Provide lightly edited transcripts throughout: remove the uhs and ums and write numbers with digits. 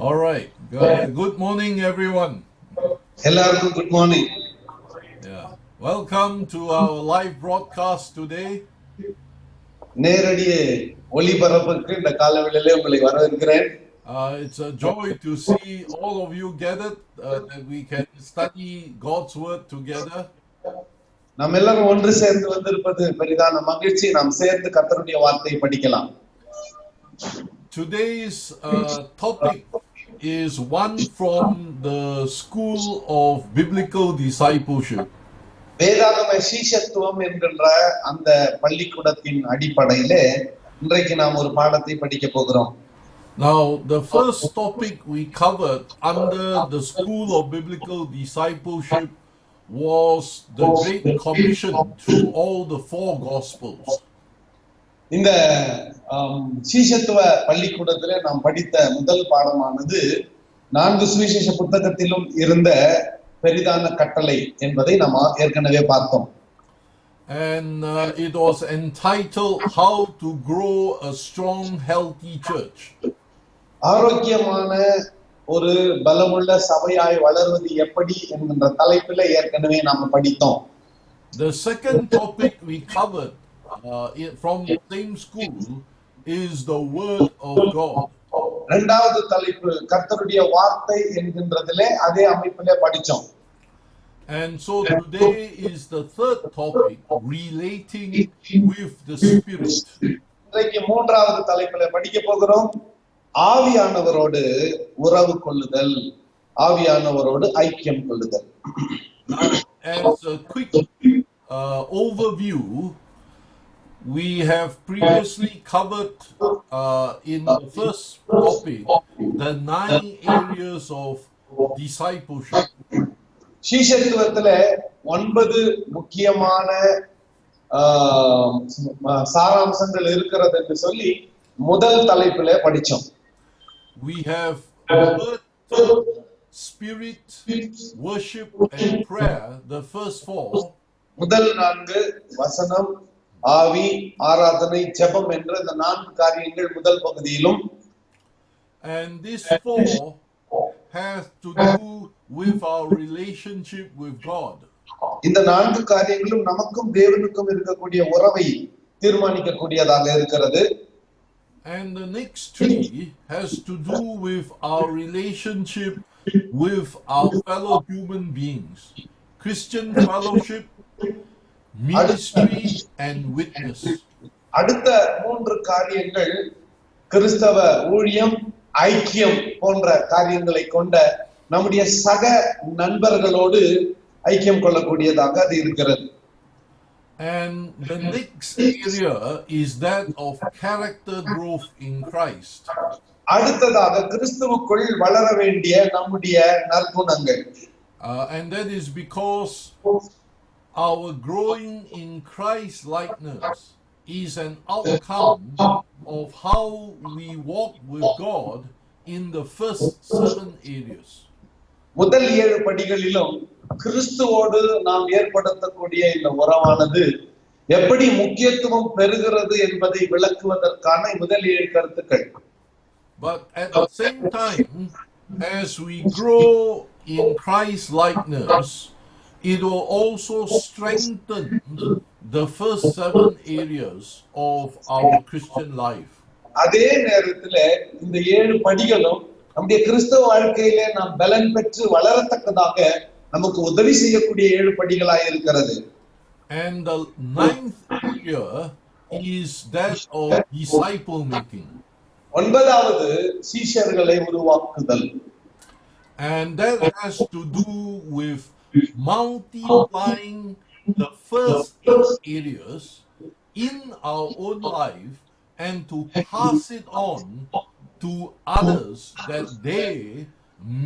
All right. Good morning, everyone. எல்லாருக்கும் good morning. Yeah. Welcome to our live broadcast today. நேரடி ஒளிபரப்புக்கு இந்த காலவெளியிலே உங்களை வரவேற்கிறேன். It's a joy to see all of you gathered that we can study God's word together. நாம் எல்லாரும் ஒன்று சேர்ந்து வந்திருப்பது பெரிதான மகிழ்ச்சி. நாம் சேர்ந்து கர்த்தருடைய வார்த்தையை படிக்கலாம். Today's topic is one from the School of Biblical Discipleship. வேதாகம சீஷத்துவம் என்கின்ற அந்த பள்ளிக்கூடத்தின் அடிப்படையிலே இன்றைக்கு நாம் ஒரு பாடத்தை படிக்க போகிறோம். Now, the first topic we covered under the School of Biblical Discipleship was the Great Commission through all the four Gospels. இந்த சீஷத்துவ பள்ளிக்கூடத்திலே நாம் படித்த முதல் பாடமானது 4 சுவிசேஷ புத்தகத்திலும் இருந்த பெரிதான கட்டளை என்பதை நாம் ஏற்கனவே பார்த்தோம். And it was entitled How to Grow a Strong, Healthy Church. ஆரோக்கியமான ஒரு பலமுள்ள சபையாய் வளர்வது எப்படி என்கின்ற தலைப்பில் ஏற்கனவே நாம் படித்தோம். The second topic we covered from the same school is the Word of God. இரண்டாவது தலைப்பு கர்த்தருடைய வார்த்தை என்கின்றதிலே அதே அமைப்பிலே படிச்சோம். And so today is the third topic, relating with the Spirit. இன்றைக்கு மூன்றாவது தலைப்பிலே படிக்க போகிறோம், ஆவியானவரோடு உறவு கொள்ளுதல், ஆவியானவரோடு ஐக்கியம் கொள்ளுதல். As a quick overview, we have previously covered in the first topic the 9 areas of discipleship. சீஷத்துவத்திலே 9 முக்கியமான சாராம்சங்கள் இருக்கிறது என்று சொல்லி முதல் தலைப்பிலே படிச்சோம். We have word, spirit, worship and prayer, the first 4. முதல் 4 வசனம், ஆவி, ஆராதனை, ஜெபம் என்ற இந்த 4 காரியங்கள் முதல் பகுதியிலும், and this 4 has to do with our relationship with God. இந்த 4 காரியங்களும் நமக்கும் தேவனுக்கும் இருக்கக்கூடிய உறவை தீர்மானிக்கக்கூடியதாக இருக்கிறது. And the next 3 has to do with our relationship with our fellow human beings, Christian fellowship, ministry and witness. அடுத்த 3 காரியங்கள் கிறிஸ்தவ ஊழியம், ஐக்கியம் போன்ற காரியங்களை கொண்ட நம்முடைய சக நண்பர்களோடு ஐக்கியம் கொள்ளக்கூடியதாக அது இருக்கிறது. And the next area is that of character growth in Christ. அடுத்ததாக கிறிஸ்துவுக்குள் வளர வேண்டிய நம்முடைய நற்குணங்கள். And that is because our growing in Christ likeness is an outcome of how we walk with God in the first 7 areas. முதல் 7 படிகளிலும் கிறிஸ்துவோடு நாம் ஏற்படுத்தக்கூடிய இந்த உறவானது எப்படி முக்கியத்துவம் பெறுகிறது என்பதை விளக்குவதற்கான முதல் 7 கருத்துக்கள். But at the same time, as we grow in Christ likeness, it will also strengthen the first 7 areas of our Christian life. அதே நேரத்தில் இந்த 7 படிகளும் நம்முடைய கிறிஸ்தவ வாழ்க்கையிலே நாம் பலன் பெற்று வளரத்தக்கதாக நமக்கு உதவி செய்யக்கூடிய 7 படிகளாய் இருக்கிறது. And the 9th area is that of disciple making. 9வது சீஷர்களை உருவாக்குதல். And that has to do with multiplying the first 8 areas in our own life and to pass it on to others that they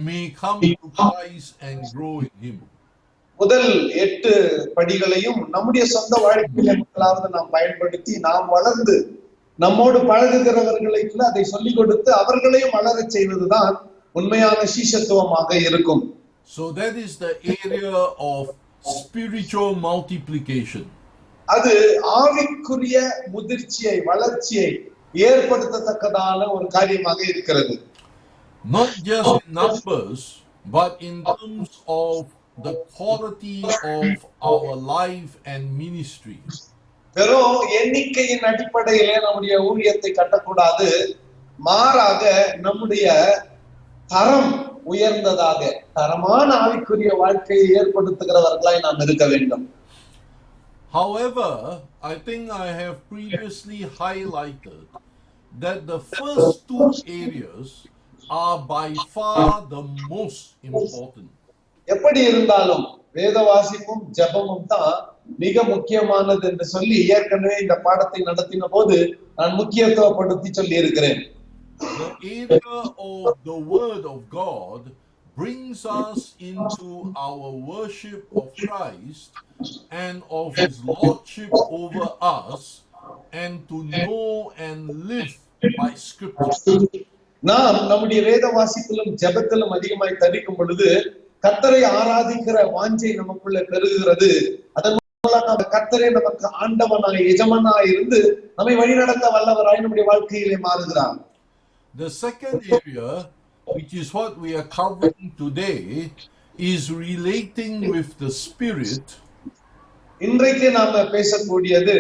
may come to Christ and grow in Him. முதல் 8 படிகளையும் நம்முடைய சொந்த வாழ்க்கையில முதலாவது நாம் பயன்படுத்தி நாம் வளர்ந்து நம்மோடு பழகுகிறவர்களுக்கு அதை சொல்லிக் கொடுத்து அவர்களையும் வளரச் செய்வதுதான் உண்மையான சீஷத்துவமாக இருக்கும். So that is the area of spiritual multiplication. அது ஆவிக்குரிய முதிர்ச்சியை, வளர்ச்சியை ஏற்படுத்தத்தக்கதான ஒரு காரியமாக இருக்கிறது. not just in numbers, but in terms of the quality of our life and ministry. வெறும் எண்ணிக்கையின் அடிப்படையிலே நம்முடைய ஊழியத்தை கட்டக்கூடாது, மாறாக நம்முடைய தரம் உயர்ந்ததாக தரமான ஆவிக்குரிய வாழ்க்கையை ஏற்படுத்துகிறவர்களாய் நாம் இருக்க வேண்டும். However, I think I have previously highlighted that the first two areas are by far the most important. எப்படி இருந்தாலும் வேத வாசிப்பும் ஜெபமும் தான் மிக முக்கியமானது என்று சொல்லி ஏற்கனவே இந்த பாடத்தை நடத்தின போது நான் முக்கியத்துவப்படுத்தி சொல்லி இருக்கிறேன். The area of the word of God brings us into our worship of Christ and of his lordship over us, and to know and live by scripture. நாம் நம்முடைய வேத வாசிப்பிலும் ஜெபத்திலும் அதிகமாய் தரிக்கும் பொழுது கர்த்தரை ஆராதிக்கிற வாஞ்சை நமக்குள்ள பெருகுகிறது. அதன் மூலமாக கர்த்தரே நமக்கு ஆண்டவனாய் எஜமானாய் இருந்து நம்மை வழிநடத்த வல்லவராய் நம்முடைய வாழ்க்கையிலே மாறுகிறார். The second area, which is what we are covering today, is relating with the Spirit. இன்றைக்கு நாம பேசக்கூடியது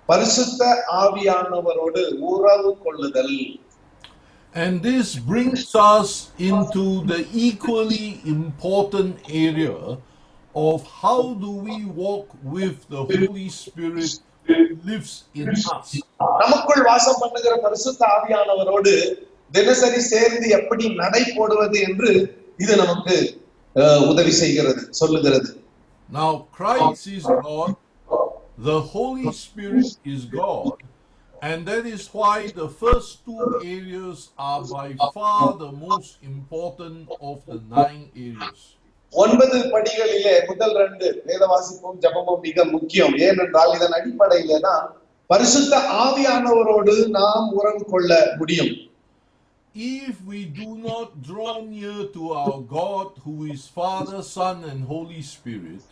பரிசுத்த ஆவியானவரோடு உறவு கொள்ளுதல். And this brings us into the equally important area of how do we walk with the Holy Spirit who lives in us. நமக்குள் வாசம் பண்ணுகிற பரிசுத்த ஆவியானவரோடு தினசரி சேர்ந்து எப்படி நடை போடுவது என்று இது நமக்கு உதவி செய்கிறது, சொல்லுகிறது. Now Christ is God, the Holy Spirit is God, and that is why the first two areas are by far the most important of the 9 areas. 9 படிகளிலே முதல் 2 வேத வாசிப்பும் ஜெபமும் மிக முக்கியம். ஏனென்றால் இதன் அடிப்படையிலே தான் பரிசுத்த ஆவியானவரோடு நாம் உறவு கொள்ள முடியும். If we do not draw near to our God, who is Father, Son, and Holy Spirit,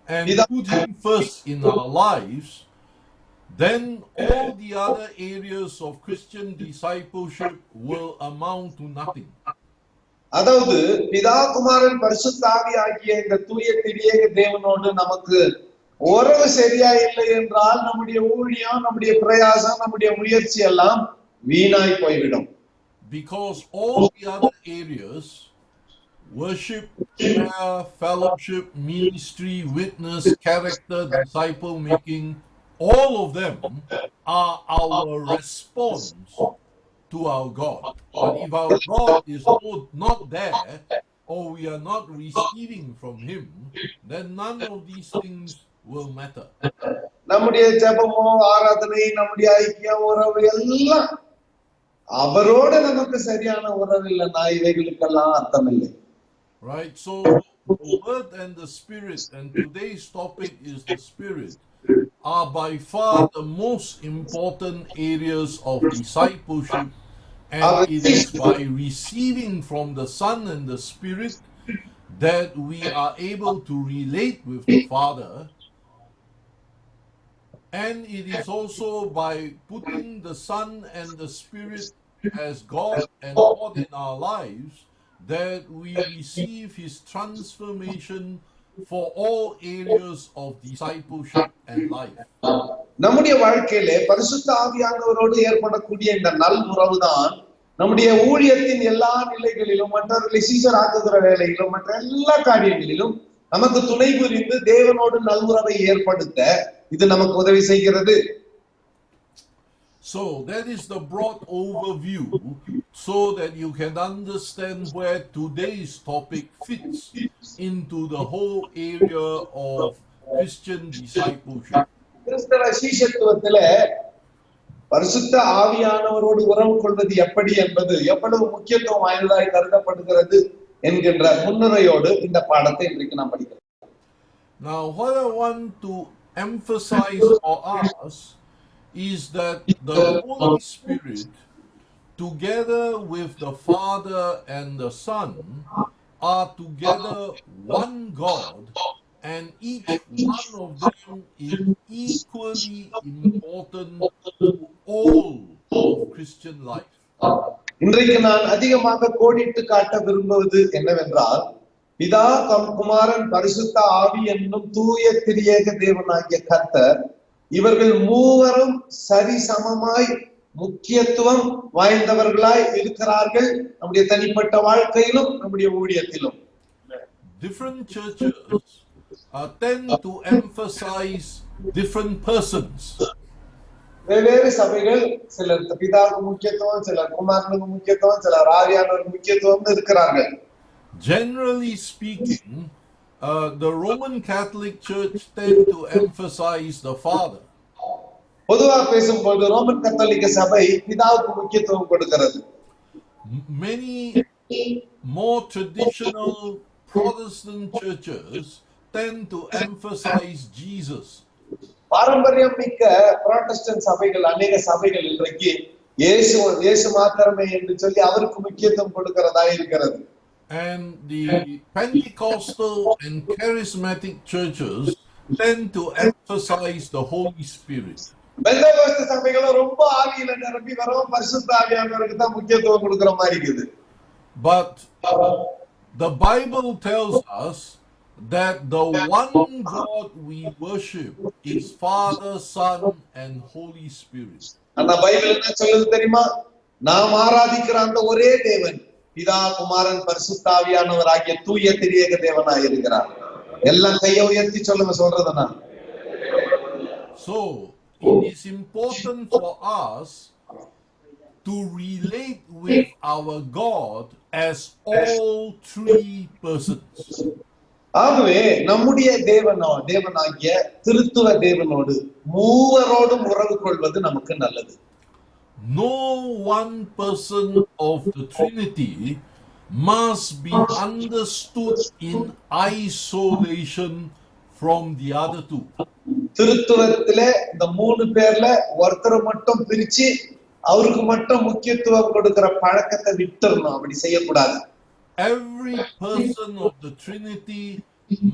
and put him first in our lives, then all the other areas of Christian discipleship will amount to nothing. அதாவது பிதா குமாரன் பரிசுத்த ஆவி ஆகிய இந்த தூய திரியேக தேவனோடு நமக்கு உறவு சரியா இல்லை என்றால் நம்முடைய ஊழியம், நம்முடைய பிரயாசம், நம்முடைய முயற்சி எல்லாம் வீணாய் போய்விடும். Because all the other areas, worship, prayer, fellowship, ministry, witness, character, disciple making, all of them are our response to our God. But if our God is not there, or we are not receiving from him, then none of these things will matter. நம்முடைய ஜெபமோ ஆராதனை, நம்முடைய ஐக்கியம், உறவு எல்லாம் அவரோட நமக்கு சரியான உறவு இல்லைன்னா இவைகளுக்கெல்லாம் அர்த்தம் இல்லை. Right, so the word and the spirit, and today's topic is the spirit, are by far the most important areas of discipleship, and it is by receiving from the Son and the Spirit that we are able to relate with the Father, and it is also by putting the Son and the Spirit as God and God in our lives that we receive his transformation for all areas of discipleship and life. நம்முடைய வாழ்க்கையிலே பரிசுத்த ஆவியானவரோடு ஏற்படக்கூடிய இந்த நல் உறவுதான் நம்முடைய ஊழியத்தின் எல்லா நிலைகளிலும், மற்றவர்களை சீஷர் ஆக்குகிற வேலையிலும், மற்ற எல்லா காரியங்களிலும் நமக்கு துணை புரிந்து தேவனோடு நல்வுறவை ஏற்படுத்த இது நமக்கு உதவி செய்கிறது. So that is the broad overview, so that you can understand where today's topic fits into the whole area of Christian discipleship. கிறிஸ்தவ சீஷத்துவத்திலே பரிசுத்த ஆவியானவரோடு உறவு கொள்வது எப்படி என்பது எவ்வளவு முக்கியத்துவம் வாய்ந்ததாய் கருதப்படுகிறது என்கின்ற முன்னுரையோடு இந்த பாடத்தை இன்றைக்கு நாம் படிக்கிறோம். Now what I want to emphasize for us is that the Holy Spirit, together with the Father and the Son, are together one God, and each one of them is equally important to all of Christian life. இன்றைக்கு நான் அதிகமாக கோடிட்டு காட்ட விரும்புவது என்னவென்றால், பிதா தம் குமாரன் பரிசுத்த ஆவி என்னும் தூய திரியேக தேவனாகிய கர்த்தர் இவர்கள் மூவரும் சரிசமமாய் முக்கியத்துவம் வாய்ந்தவர்களாய் இருக்கிறார்கள் நம்முடைய தனிப்பட்ட வாழ்க்கையிலும் நம்முடைய ஊழியத்திலும். Different churches tend to emphasize different persons. வெவ்வேறு சபைகள் சிலர் பிதாவுக்கு முக்கியத்துவம், சிலர் குமாரனுக்கு முக்கியத்துவம், சிலர் ஆவியானவருக்கு முக்கியத்துவம் இருக்கிறார்கள். Generally speaking, the Roman Catholic Church tend to emphasize the Father. பொதுவா பேசும்போது ரோமன் கத்தோலிக்க சபை பிதாவுக்கு முக்கியத்துவம் கொடுக்கிறது. Many more traditional Protestant churches tend to emphasize Jesus. பாரம்பரியம் மிக்க புராட்டஸ்டன்ட் சபைகள், அநேக சபைகள் இன்றைக்கு இயேசு மாத்திரமே என்று சொல்லி அவருக்கு முக்கியத்துவம் கொடுக்கிறதா இருக்கிறது. And the Pentecostal and charismatic churches tend to emphasize the Holy Spirit. Pentecost சபைகளும் ரொம்ப ஆவியில நிரம்பி வரும் பரிசுத்த ஆவியானவருக்கு தான் முக்கியத்துவம் கொடுக்கிற மாதிரி இருக்குது. But the Bible tells us that the one God we worship is Father, Son, and Holy Spirit. ஆனா பைபிள் என்ன சொல்லுது தெரியுமா? நாம் ஆராதிக்கிற அந்த ஒரே தேவன் பிதா, குமாரன், பரிசுத்த ஆவியானவர் ஆகிய தூய திரியேக தேவனாய் இருக்கிறார். எல்லாம் கையை உயர்த்தி சொல்லுங்க, சொல்றதுனா. So it is important for us to relate with our God as all three persons. ஆகவே நம்முடைய தேவனாகிய திருத்துவ தேவனோடு மூவரோடும் உறவு கொள்வது நமக்கு நல்லது. No one person of the Trinity must be understood in isolation from the other two. திருத்துவத்திலே இந்த மூணு பேர்ல ஒருத்தரை மட்டும் பிரிச்சு அவருக்கு மட்டும் முக்கியத்துவம் கொடுக்கிற பழக்கத்தை விட்டுறணும். அப்படி செய்யக்கூடாது. Every person of the Trinity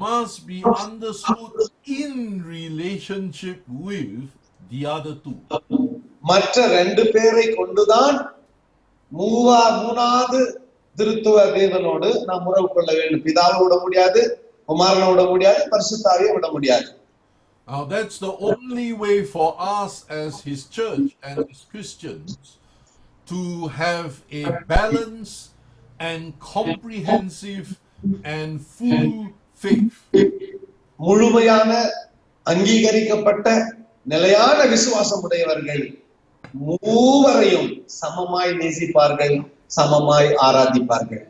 must be understood in relationship with the other two. மற்ற ரெண்டு பேரை கொண்டுதான் மூணாவது திருத்துவ தேவனோடு நாம் உறவு கொள்ள வேண்டும். பிதாவை விட முடியாது, குமாரனை விட முடியாது, பரிசுத்த ஆவியை விட முடியாது. Now that's the only way for us as his church and as Christians to have a balanced and comprehensive and full faith. முழுமையான அங்கீகரிக்கப்பட்ட நிலையான விசுவாசம் உடையவர்கள் மூவரையும் சமமாய் நேசிப்பார்கள், சமமாய் ஆராதிப்பார்கள்.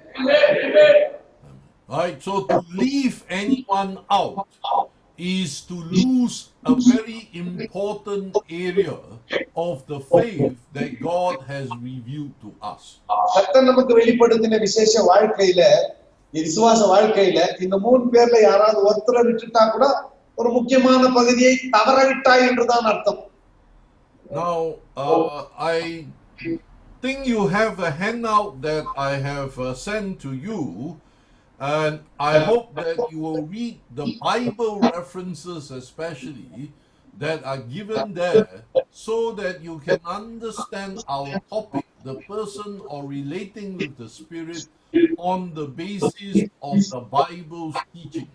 Right, so to leave anyone out is to lose a very important area of the faith that God has revealed to us. கர்த்தர் நமக்கு வெளிப்படுத்தின விசேஷ வாழ்க்கையில, விசுவாச வாழ்க்கையில இந்த மூணு பேர்ல யாராவது ஒருத்தரை விட்டுட்டா கூட ஒரு முக்கியமான பகுதியை தவற விட்டாய் என்றுதான் அர்த்தம். Now, I think you have a handout that I have sent to you, and I hope that you will read the Bible references especially that are given there so that you can understand our topic, the person or relating with the Spirit on the basis of the Bible's teaching.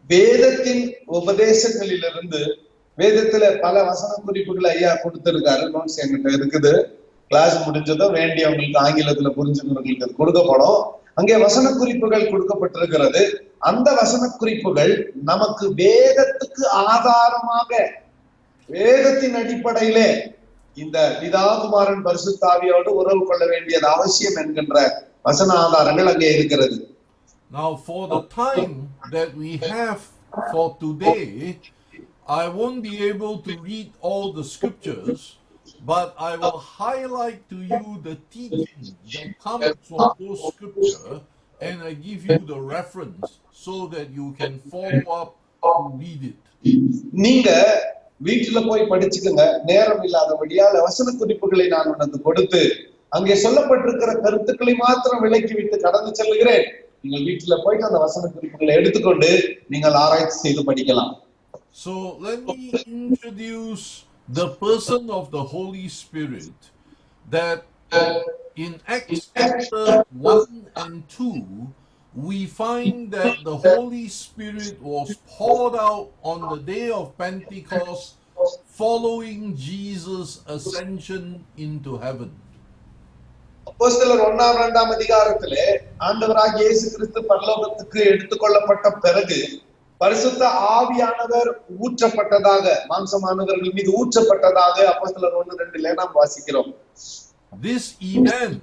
வேதத்தின் உபதேசங்களிலிருந்து வேதத்துல பல வசன குறிப்புகள் ஐயா கொடுத்திருக்காரு. Notes என்கிட்ட இருக்குது. Class முடிஞ்சதும் வேண்டியவங்களுக்கு ஆங்கிலத்துல புரிஞ்சுக்கிறவங்களுக்கு அது கொடுக்கப்படும். அங்கே வசன குறிப்புகள் கொடுக்கப்பட்டிருக்கிறது. அந்த வசன குறிப்புகள் நமக்கு வேதத்துக்கு ஆதாரமாக, வேதத்தின் அடிப்படையிலே இந்த பிதா, குமாரன், பரிசுத்த ஆவியோடு உறவு கொள்ள வேண்டியது அவசியம் என்கின்ற வசன ஆதாரங்கள் அங்கே இருக்கிறது. Now, for the time that we have for today, I won't be able to read all the scriptures, but I will highlight to you the teaching that comes from those scriptures, and I give you the reference so that you can follow up to read it. நீங்க வீட்டுல போய் படிச்சுக்கங்க. நேரம் இல்லாதபடியால் வசன குறிப்புகளை நான் உனக்கு கொடுத்து அங்கே சொல்லப்பட்டிருக்கிற கருத்துக்களை மாத்திரம் விலக்கி விட்டு கடந்து செல்லுகிறேன். நீங்கள் வீட்டுல போயிட்டு அந்த வசன குறிப்புகளை எடுத்துக்கொண்டு நீங்கள் ஆராய்ச்சி செய்து படிக்கலாம். So let me introduce the person of the Holy Spirit that In Acts chapter 1 and 2, we find that the Holy Spirit was poured out on the day of Pentecost following Jesus' ascension into heaven. அப்போஸ்தலர் 1ஆம் 2ஆம் அதிகாரத்திலே ஆண்டவராகிய இயேசு கிறிஸ்து பரலோகத்துக்கு எடுத்துக்கொள்ளப்பட்ட பிறகு பரிசுத்த ஆவியானவர் ஊற்றப்பட்டதாக மாம்சமானவர்கள் மீது ஊற்றப்பட்டதாக அப்போஸ்தலர் 1:2 நாம் வாசிக்கிறோம். This event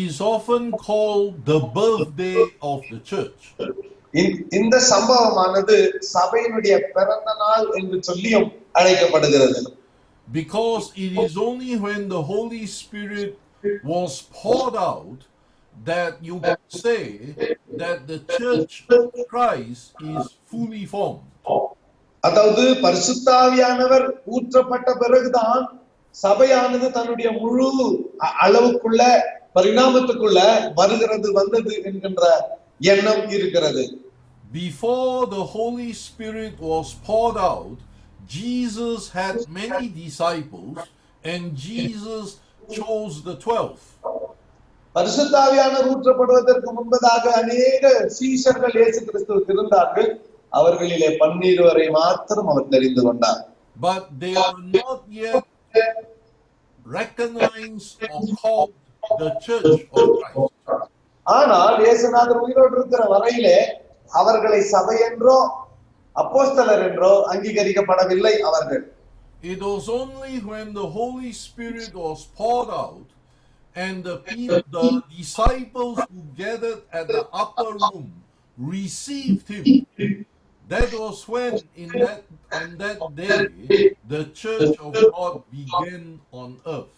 is often called the birthday of the church. இந்த சம்பவமானது சபையினுடைய பிறந்த நாள் என்று சொல்லியும் அழைக்கப்படுகிறது. Because it is only when the Holy Spirit was poured out that you can say that the church of Christ is fully formed. அதாவது பரிசுத்த ஆவியானவர் ஊற்றப்பட்ட பிறகுதான் சபையானது தன்னுடைய முழு அளவுக்குள்ள பரிணாமத்துக்குள்ள வந்தது என்கின்ற எண்ணம் இருக்கிறது. Before the Holy Spirit was poured out, Jesus had many disciples and Jesus chose the 12. பரிசுத்த ஆவியானவர் ஊற்றப்படுவதற்கு முன்பதாக அநேக சீஷர்கள் இயேசு கிறிஸ்துவுக்கு இருந்தார்கள். அவர்களிலே 12 மாத்திரம் அவர் தெரிந்து கொண்டார். But they were not yet recognized or called the church of Christ. ஆனால் இயேசுநாதர் உயிரோடு இருக்கிற வரையிலே அவர்களை சபை என்றோ அப்போஸ்தலர் என்றோ அங்கீகரிக்கப்படவில்லை அவர்கள். It was only when the Holy Spirit was poured out and the disciples who gathered at the upper room received him. That was when on that day the church of God began on earth.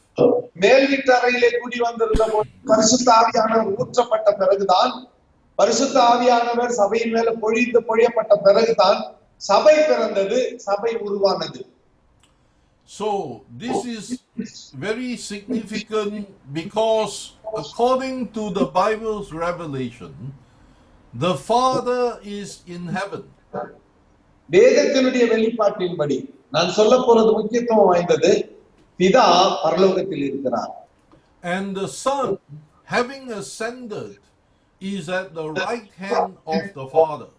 மேல் வீட்டறையிலே கூடி வந்திருந்த பரிசுத்த ஆவியானவர் ஊற்றப்பட்ட பிறகுதான் பரிசுத்த ஆவியானவர் சபையின் மேல பொழியப்பட்ட பிறகுதான் சபை பிறந்தது, சபை உருவானது. So this is very significant because according to the Bible's revelation, the Father is in heaven. வேதத்தினுடைய வெளிப்பாட்டின்படி நான் சொல்ல போறது முக்கியத்துவம் வாய்ந்தது. பிதா பரலோகத்தில் இருக்கிறார். And the Son, having ascended, is at the right hand of the Father.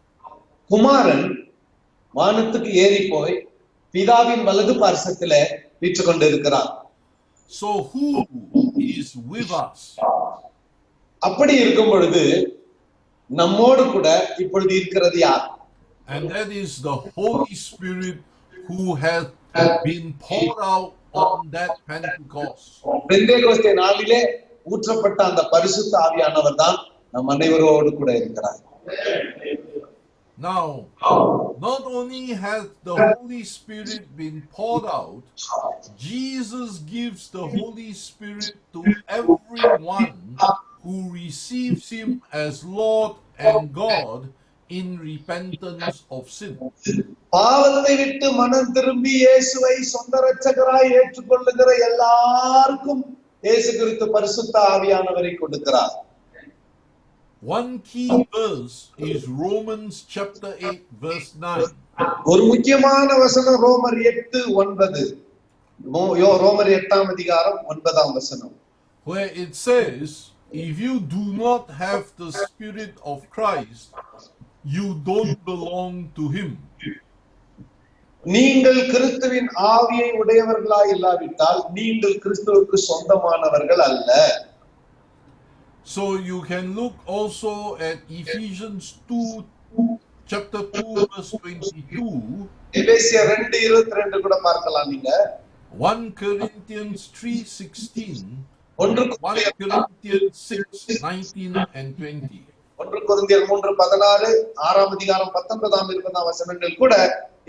குமாரன் வானத்துக்கு ஏறி போய் பிதாவின் வலது பார்சத்திலே வீற்று கொண்டிருக்கிறார். So who is with us? அப்படி இருக்கும் பொழுது நம்மோடு கூட இப்பொழுது இருக்கிறது யார்? And that is the Holy Spirit who has been poured out on that Pentecost. Pentecost நாளிலே ஊற்றப்பட்ட அந்த பரிசுத்த ஆவியானவர் தான் நம் அனைவரோடு கூட இருக்கிறார். Now, not only has the Holy Spirit been poured out, Jesus gives the Holy Spirit to everyone who receives him as Lord and God in repentance of sin. பாவத்தை விட்டு மனம் திரும்பி இயேசுவை சொந்த இரட்சகராய் ஏற்றுக்கொள்ளுகிற எல்லாருக்கும் இயேசு கிறிஸ்து பரிசுத்த ஆவியானவரை கொடுக்கிறார். One key verse is Romans chapter 8 verse 9. ஒரு முக்கியமான வசனம் ரோமர் 8:9. ரோமர் 8ஆம் அதிகாரம் 9ஆம் வசனம். Where it says, if you do not have the Spirit of Christ, you don't belong to him. நீங்கள் கிறிஸ்துவின் ஆவியை உடையவர்களாய் இல்லாவிட்டால் நீங்கள் கிறிஸ்துவுக்கு சொந்தமானவர்கள் அல்ல. So you can look also at Ephesians 2 chapter 2 verse 22. எபேசியர் 2:22 கூட பார்க்கலாம் நீங்க. 1 Corinthians 3:16. 1 Corinthians 6:19 and 20. 1 கொரிந்தியர் 3:16, 6ஆம் அதிகாரம் 19ஆம் 20ஆம் வசனங்கள் கூட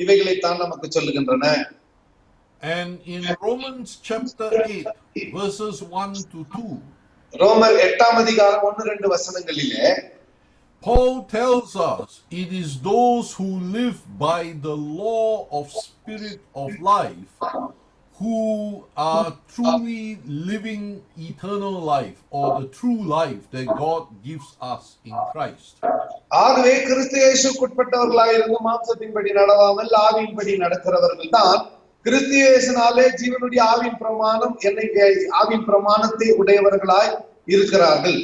இவைகளை தான் நமக்கு சொல்லுகின்றன. And in Romans chapter 8 verses 1 to 2, ரோமர் 8ஆம் அதிகாரம் 1-2 வசனங்களிலே Paul tells us it is those who live by the law of spirit of life who are truly living eternal life, or the true life that God gives us in Christ. ஆகவே கிறிஸ்து இயேசுவுக்குட்பட்டவர்களாய் இருந்து மாம்சத்தின்படி நடவாமல் ஆவியின்படி நடக்கிறவர்கள் தான் கிறிஸ்து இயேசுனாலே ஜீவனுடைய ஆவியின் பிரமாணத்தை உடையவர்களாய் இருக்கிறார்கள்.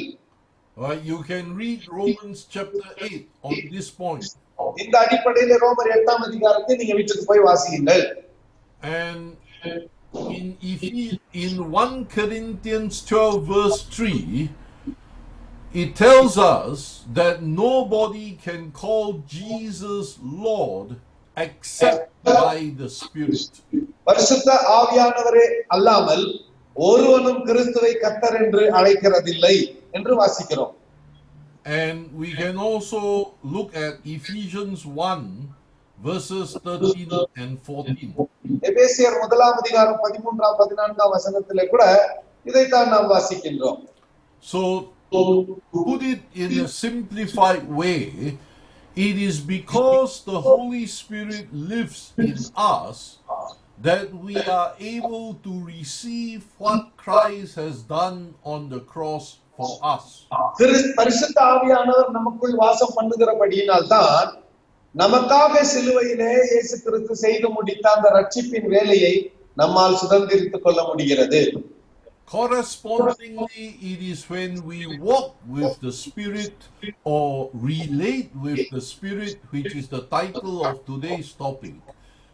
Right? You can read Romans chapter 8 on this point. இந்த அடிப்படையில் ரோமர் 8ஆம் அதிகாரத்தை நீங்க வீட்டுக்கு போய் வாசியுங்கள். And in 1 Corinthians 12 verse 3, it tells us that nobody can call Jesus Lord except by the Spirit. பரிசுத்த ஆவியானவரே அல்லாமல் ஒருவனும் கிறிஸ்துவை கர்த்தர் என்று அழைக்கிறதில்லை என்று வாசிக்கிறோம். And we can also look at Ephesians 1 verses 13 and 14. எபேசியர் 1ஆம் அதிகாரம் 13ஆம் 14ஆம் வசனத்திலே கூட இதைத்தான் நாம் வாசிக்கின்றோம். So to put it in a simplified way, it is because the Holy Spirit lives in us that we are able to receive what Christ has done on the cross for us. பரிசுத்த ஆவியானவர் நமக்குள் வாசம் பண்ணுகிறபடியினால் தான் நமக்காக சிலுவையிலே இயேசு கிறிஸ்து செய்து முடித்த அந்த ரட்சிப்பின் வேலையை நம்மால் சுதந்திரித்துக் கொள்ள முடிகிறது. Correspondingly, it is when we walk with the Spirit or relate with the Spirit, which is the title of today's topic,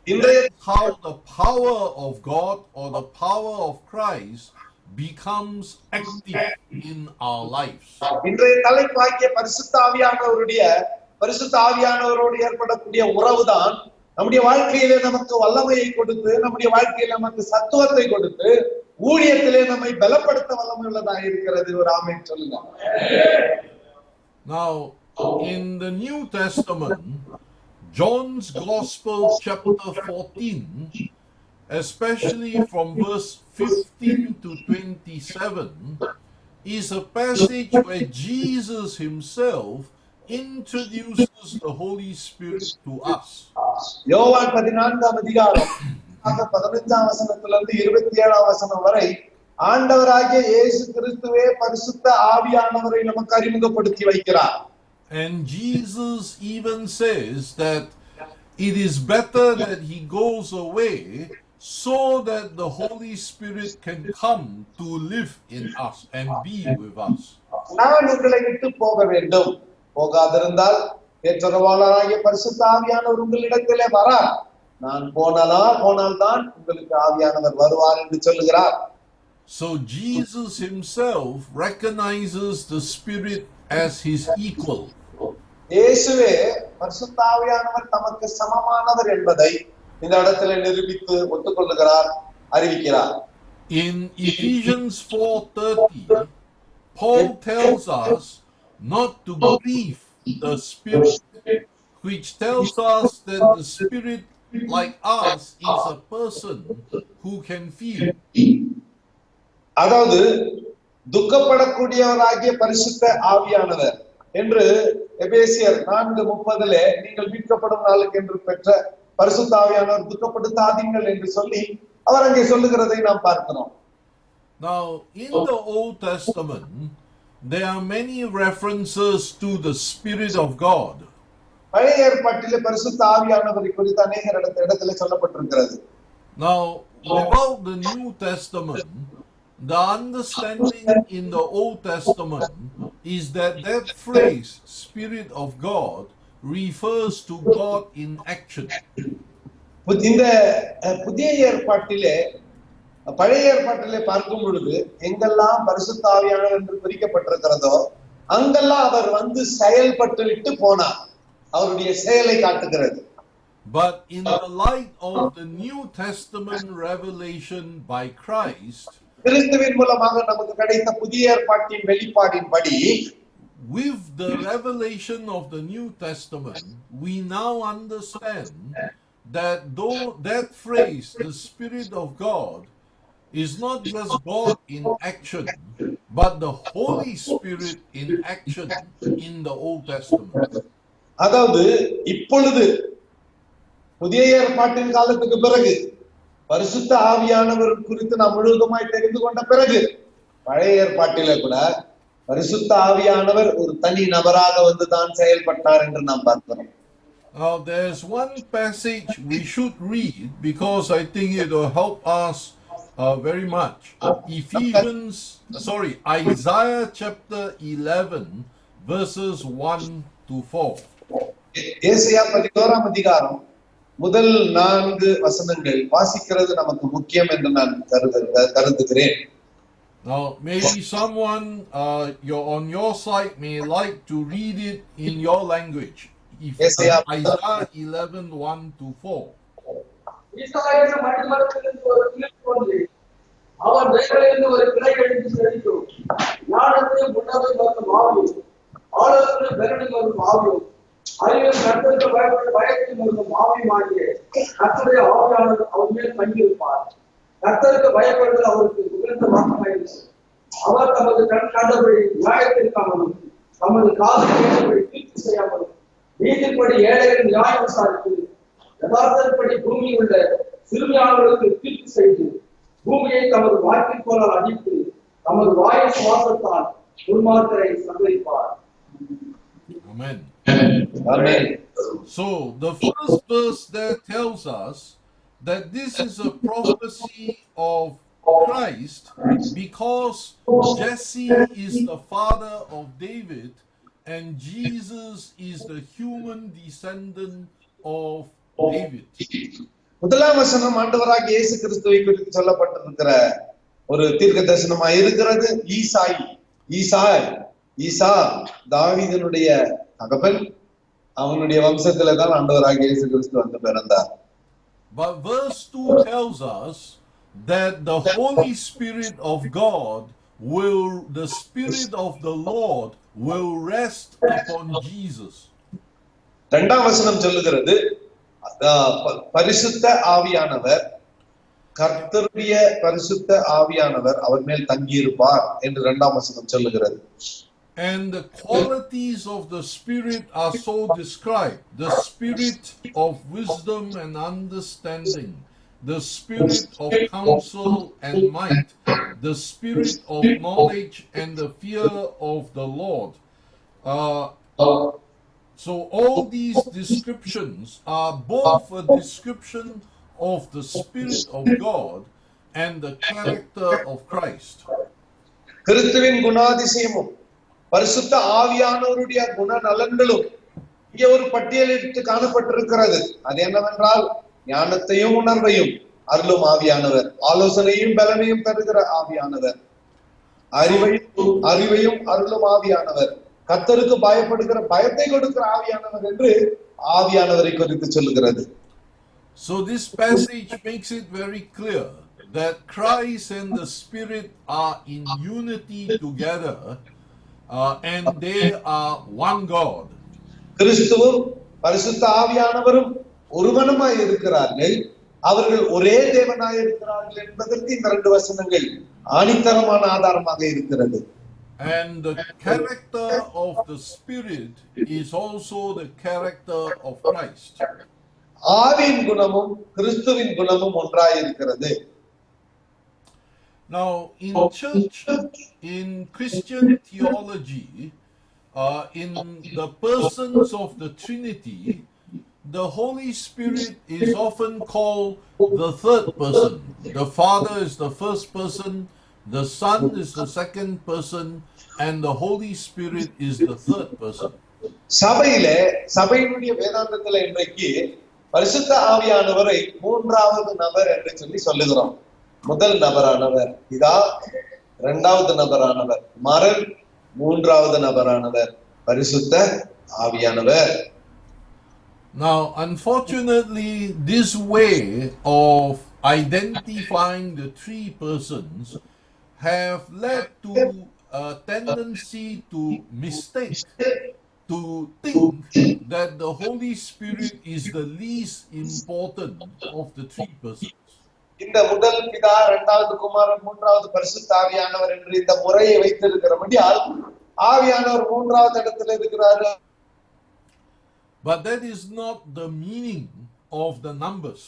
that's how the power of God or the power of Christ becomes active in our lives. இன்றைய தலைப்பாகிய பரிசுத்த ஆவியானவரோடு ஏற்படக்கூடிய உறவுதான் நம்முடைய வாழ்க்கையிலே நமக்கு வல்லமையை கொடுத்து, நம்முடைய வாழ்க்கையில நமக்கு சத்துவத்தை கொடுத்து, ஊழியத்திலே நம்மை பலப்படுத்த வல்லமை உள்ளதாக இருக்கிறது. ஒரு ஆமென் சொல்லுங்க. Now, in the New Testament, John's Gospel chapter 14, especially from verse 15 to 27, is a passage where Jesus himself introduces the Holy Spirit to us. யோவான் 14ஆம் அதிகாரம் 15ஆம் வசனத்திலிருந்து 27ஆம் வசனம் வரை ஆண்டவராகிய இயேசு கிறிஸ்துவே பரிசுத்த ஆவியானவரை நமக்கு அறிமுகப்படுத்தி வைக்கிறார். And Jesus even says that it is better that he goes away so that the Holy Spirit can come to live in us and be with us. நான் உங்களை விட்டு போக வேண்டும், போகாதிருந்தால் தேற்றரவாளராகிய பரிசுத்த ஆவியானவர் உங்களிடத்திலே வரார். நான் போனால்தான் உங்களுக்கு ஆவியானவர் வருவார் என்று சொல்லுகிறார். So Jesus himself recognizes the Spirit as his equal. இயேசுவே பரிசுத்த ஆவியானவர் தமக்கு சமமானவர் என்பதை இந்த இடத்திலே நிரூபித்து ஒத்துக்கொள்ளுகிறார், அறிவிக்கிறார். In Ephesians 4:30, Paul tells us not to grieve the Spirit, which tells us that the Spirit, like us, is a person who can feel. அதாவது துக்கப்படக்கூடியவராகிய பரிசுத்த ஆவியானவர் என்று எபேசியர் 4:30 நீங்கள் மீட்கப்படும் நாளுக்கு என்று பெற்ற பரிசுத்த ஆவியானவர் துக்கப்படுத்தாதீங்கள் என்று சொல்லி அவர் அங்கே சொல்லுகிறதை நாம் பார்க்கிறோம். Now, in the Old Testament, there are many references to the Spirit of God. பழைய ஏற்பாட்டிலே பரிசுத்த ஆவியானவரை குறித்து அநேக இடத்திலே சொல்லப்பட்டிருக்கிறது. Now, without the New Testament, the understanding in the Old Testament is that phrase, Spirit of God, refers to God in action. இந்த புதிய ஏற்பாட்டிலே பழைய ஏற்பாட்டிலே பார்க்கும் பொழுது எங்கெல்லாம் பரிசுத்த ஆவியானவர் என்று குறிக்கப்பட்டிருக்கிறதோ அங்கெல்லாம் அவர் வந்து செயல்பட்டு விட்டு போனார். அவருடைய செயலை காட்டுகிறது. But in the light of the New Testament revelation by Christ, கிறிஸ்துவின் மூலமாக நமக்கு கிடைத்த புதிய ஏற்பாட்டின் வெளிப்பாடின்படி, with the revelation of the New Testament, we now understand that though that phrase, the Spirit of God, is not just God in action, but the Holy Spirit in action in the Old Testament. அதாவது இப்பொழுது புதிய ஏற்பாட்டின் காலத்துக்கு பிறகு பரிசுத்த ஆவியானவர் குறித்து நாம் முழுவதுமாய் தெரிந்து கொண்ட பிறகு பழைய ஏற்பாட்டிலே கூட பரிசுத்த ஆவியானவர் ஒரு தனி நபராக வந்து தான் செயல்பட்டார் என்று நாம் பார்க்கிறோம். Now there's one passage we should read because I think it will help us very much. Isaiah chapter 11, verses 1 to 4. ஏசாயா 11ஆம் அதிகாரம் முதல் 4 வசனங்கள் வாசிக்கிறது நமக்கு முக்கியம் என்று நான் கருதுகிறேன். Now, maybe someone you're on your side may like to read it in your language. Isaiah 11, 1 to 4. அவர் தேவனிலிருந்து ஒரு கிளை எடுத்து செழிக்கும், ஞானத்தையும் புன்னதையும் வரும் ஆவியும், ஆலோசனை பெருமை வரும் ஆவியும், அறிவில் கர்த்தருக்கு பயத்தில் வரும் ஆவியுமாகிய கர்த்தருடைய ஆவியானவர் அவர் மேல் தங்கியிருப்பார். கர்த்தருக்கு பயப்படுதல் அவருக்கு உயர்ந்த வாக்கமாயிருக்கும். அவர் தமது கண் கண்டபடி நியாயத்திற்காமலும் தமது காது கேட்டபடி தீர்ப்பு செய்யாமலும் நீதிப்படி ஏழைகள் நியாயம் விசாரித்து யதார்த்தப்படி பூமியில் உள்ள சிறுமியானவர்களுக்கு தீர்ப்பு செய்து பூமியை தமது வாக்கிற்கோளால் அடித்து தமது வாயின் சுவாசத்தால் துன்மார்க்கரை சங்கரிப்பார். Amen. Amen. So the first verse there tells us that this is a prophecy of Christ because Jesse is the father of David and Jesus is the human descendant of David. முதலாம் வசனம் ஆண்டவராகிய இயேசு கிறிஸ்துவை குறித்து சொல்லப்பட்டிருக்கிற ஒரு தீர்க்க தரிசனமாக இருக்கிறது. ஈசா தாவீதினுடைய தகப்பன், அவனுடைய வம்சத்திலே தான் ஆண்டவராகிய இயேசு கிறிஸ்து வந்து பிறந்தார். But verse 2 tells us that the Holy Spirit of God the Spirit of the Lord will rest upon Jesus. இரண்டாம் வசனம் சொல்லுகிறது பரிசுத்த ஆவியானவர், கர்த்தருடைய பரிசுத்த ஆவியானவர் அவர் மேல் தங்கியிருப்பார் என்று இரண்டாம் வசனம் சொல்லுகிறது. And the qualities of the Spirit are so described: the Spirit of wisdom and understanding, the Spirit of counsel and might, the Spirit of knowledge and the fear of the Lord. So all these descriptions are both a description of the Spirit of God and the character of Christ. கிறிஸ்துவின் குணாதிசயமும் பரிசுத்த ஆவியானவருடைய குணநலன்களும் இங்கே ஒரு பட்டியலிட்டு காணப்பட்டிருக்கிறது. அது என்னவென்றால் ஞானத்தையும் உணர்வையும் அருளும் ஆவியானவர், ஆலோசனையும் பலனையும் தருகிற ஆவியானவர், அறிவையும் அருளும் ஆவியானவர், கர்த்தருக்கு பயப்படுகிற பயத்தை கொடுக்கிற ஆவியானவர் என்று ஆவியானவரை குறித்து சொல்லுகிறது. So this passage makes it very clear that Christ and the Spirit are in unity together and they are one God. கிறிஸ்துவும் பரிசுத்த ஆவியானவரும் ஒருவனுமாய் இருக்கிறார்கள், அவர்கள் ஒரே தேவனாய் இருக்கிறார்கள் என்பதற்கு இந்த இரண்டு வசனங்கள் ஆணித்தரமான ஆதாரமாக இருக்கிறது. And the character of the Spirit is also the character of Christ. ஆவியின் குணமும் கிறிஸ்துவின் குணமும் ஒன்றாய் இருக்கிறது. Now in Christian theology, in the persons of the Trinity, the Holy Spirit is often called the third person. The Father is the first person, the Son is the second person, and the Holy Spirit is the third person. சபையினுடைய வேதாந்தத்துல இன்றைக்கு பரிசுத்த ஆவியானவரை மூன்றாவது நபர் என்று சொல்லுகிறோம். முதல் நபரானவர் பிதா, இரண்டாவது நபரானவர் குமாரன், மூன்றாவது நபரானவர் பரிசுத்த ஆவியானவர். Now, unfortunately, this way of identifying the three persons have led to a tendency to mistake, to think that the Holy Spirit is the least important of the three persons. இந்த முதல் பிதா, இரண்டாவது குமாரன், மூன்றாவது பரிசுத்த ஆவியானவர் என்று இந்த முறையை வைத்திருக்கிறபடியால் ஆவியானவர் மூன்றாவது இடத்துல இருக்கிறாரு. But that is not the meaning of the numbers.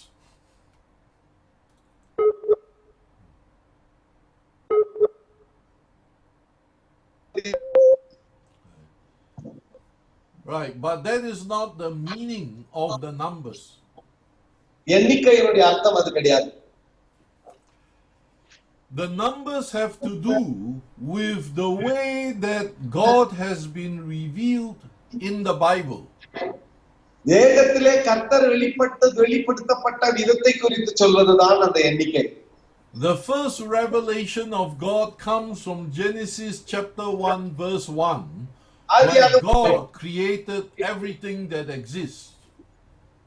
Right, but that is not the meaning of the numbers. எண்ணிக்கையினுடைய அர்த்தம் அது கிடையாது. The numbers have to do with the way that God has been revealed in the Bible. வேதத்திலே கர்த்தர் வெளிப்படுத்தப்பட்ட விதத்தை குறித்து சொல்வதுதான் அந்த எண்ணிக்கை. The first revelation of God comes from Genesis chapter 1 verse 1, when God created everything that exists.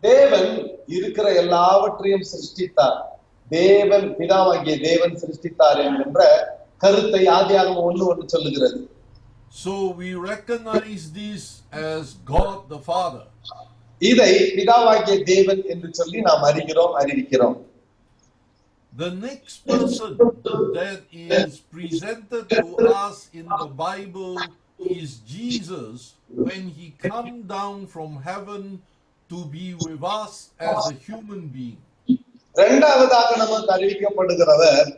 தேவன் இருக்கிற எல்லாவற்றையும் சிருஷ்டித்தார். தேவன் பிதாவாகிய தேவன் சிருஷ்டித்தார் என்கின்ற கருத்தை ஆதியாகமம் 1:1 சொல்லுகிறது. So we recognize this as God the Father. இதை பிதாவாகிய தேவன் என்று சொல்லி நாம் அறிவிக்கிறோம். The next person that is presented to us in the Bible is Jesus when he come down from heaven to be with us as a human being. இரண்டாவதாக நமக்கு அறிவிக்கப்படுகிறவர்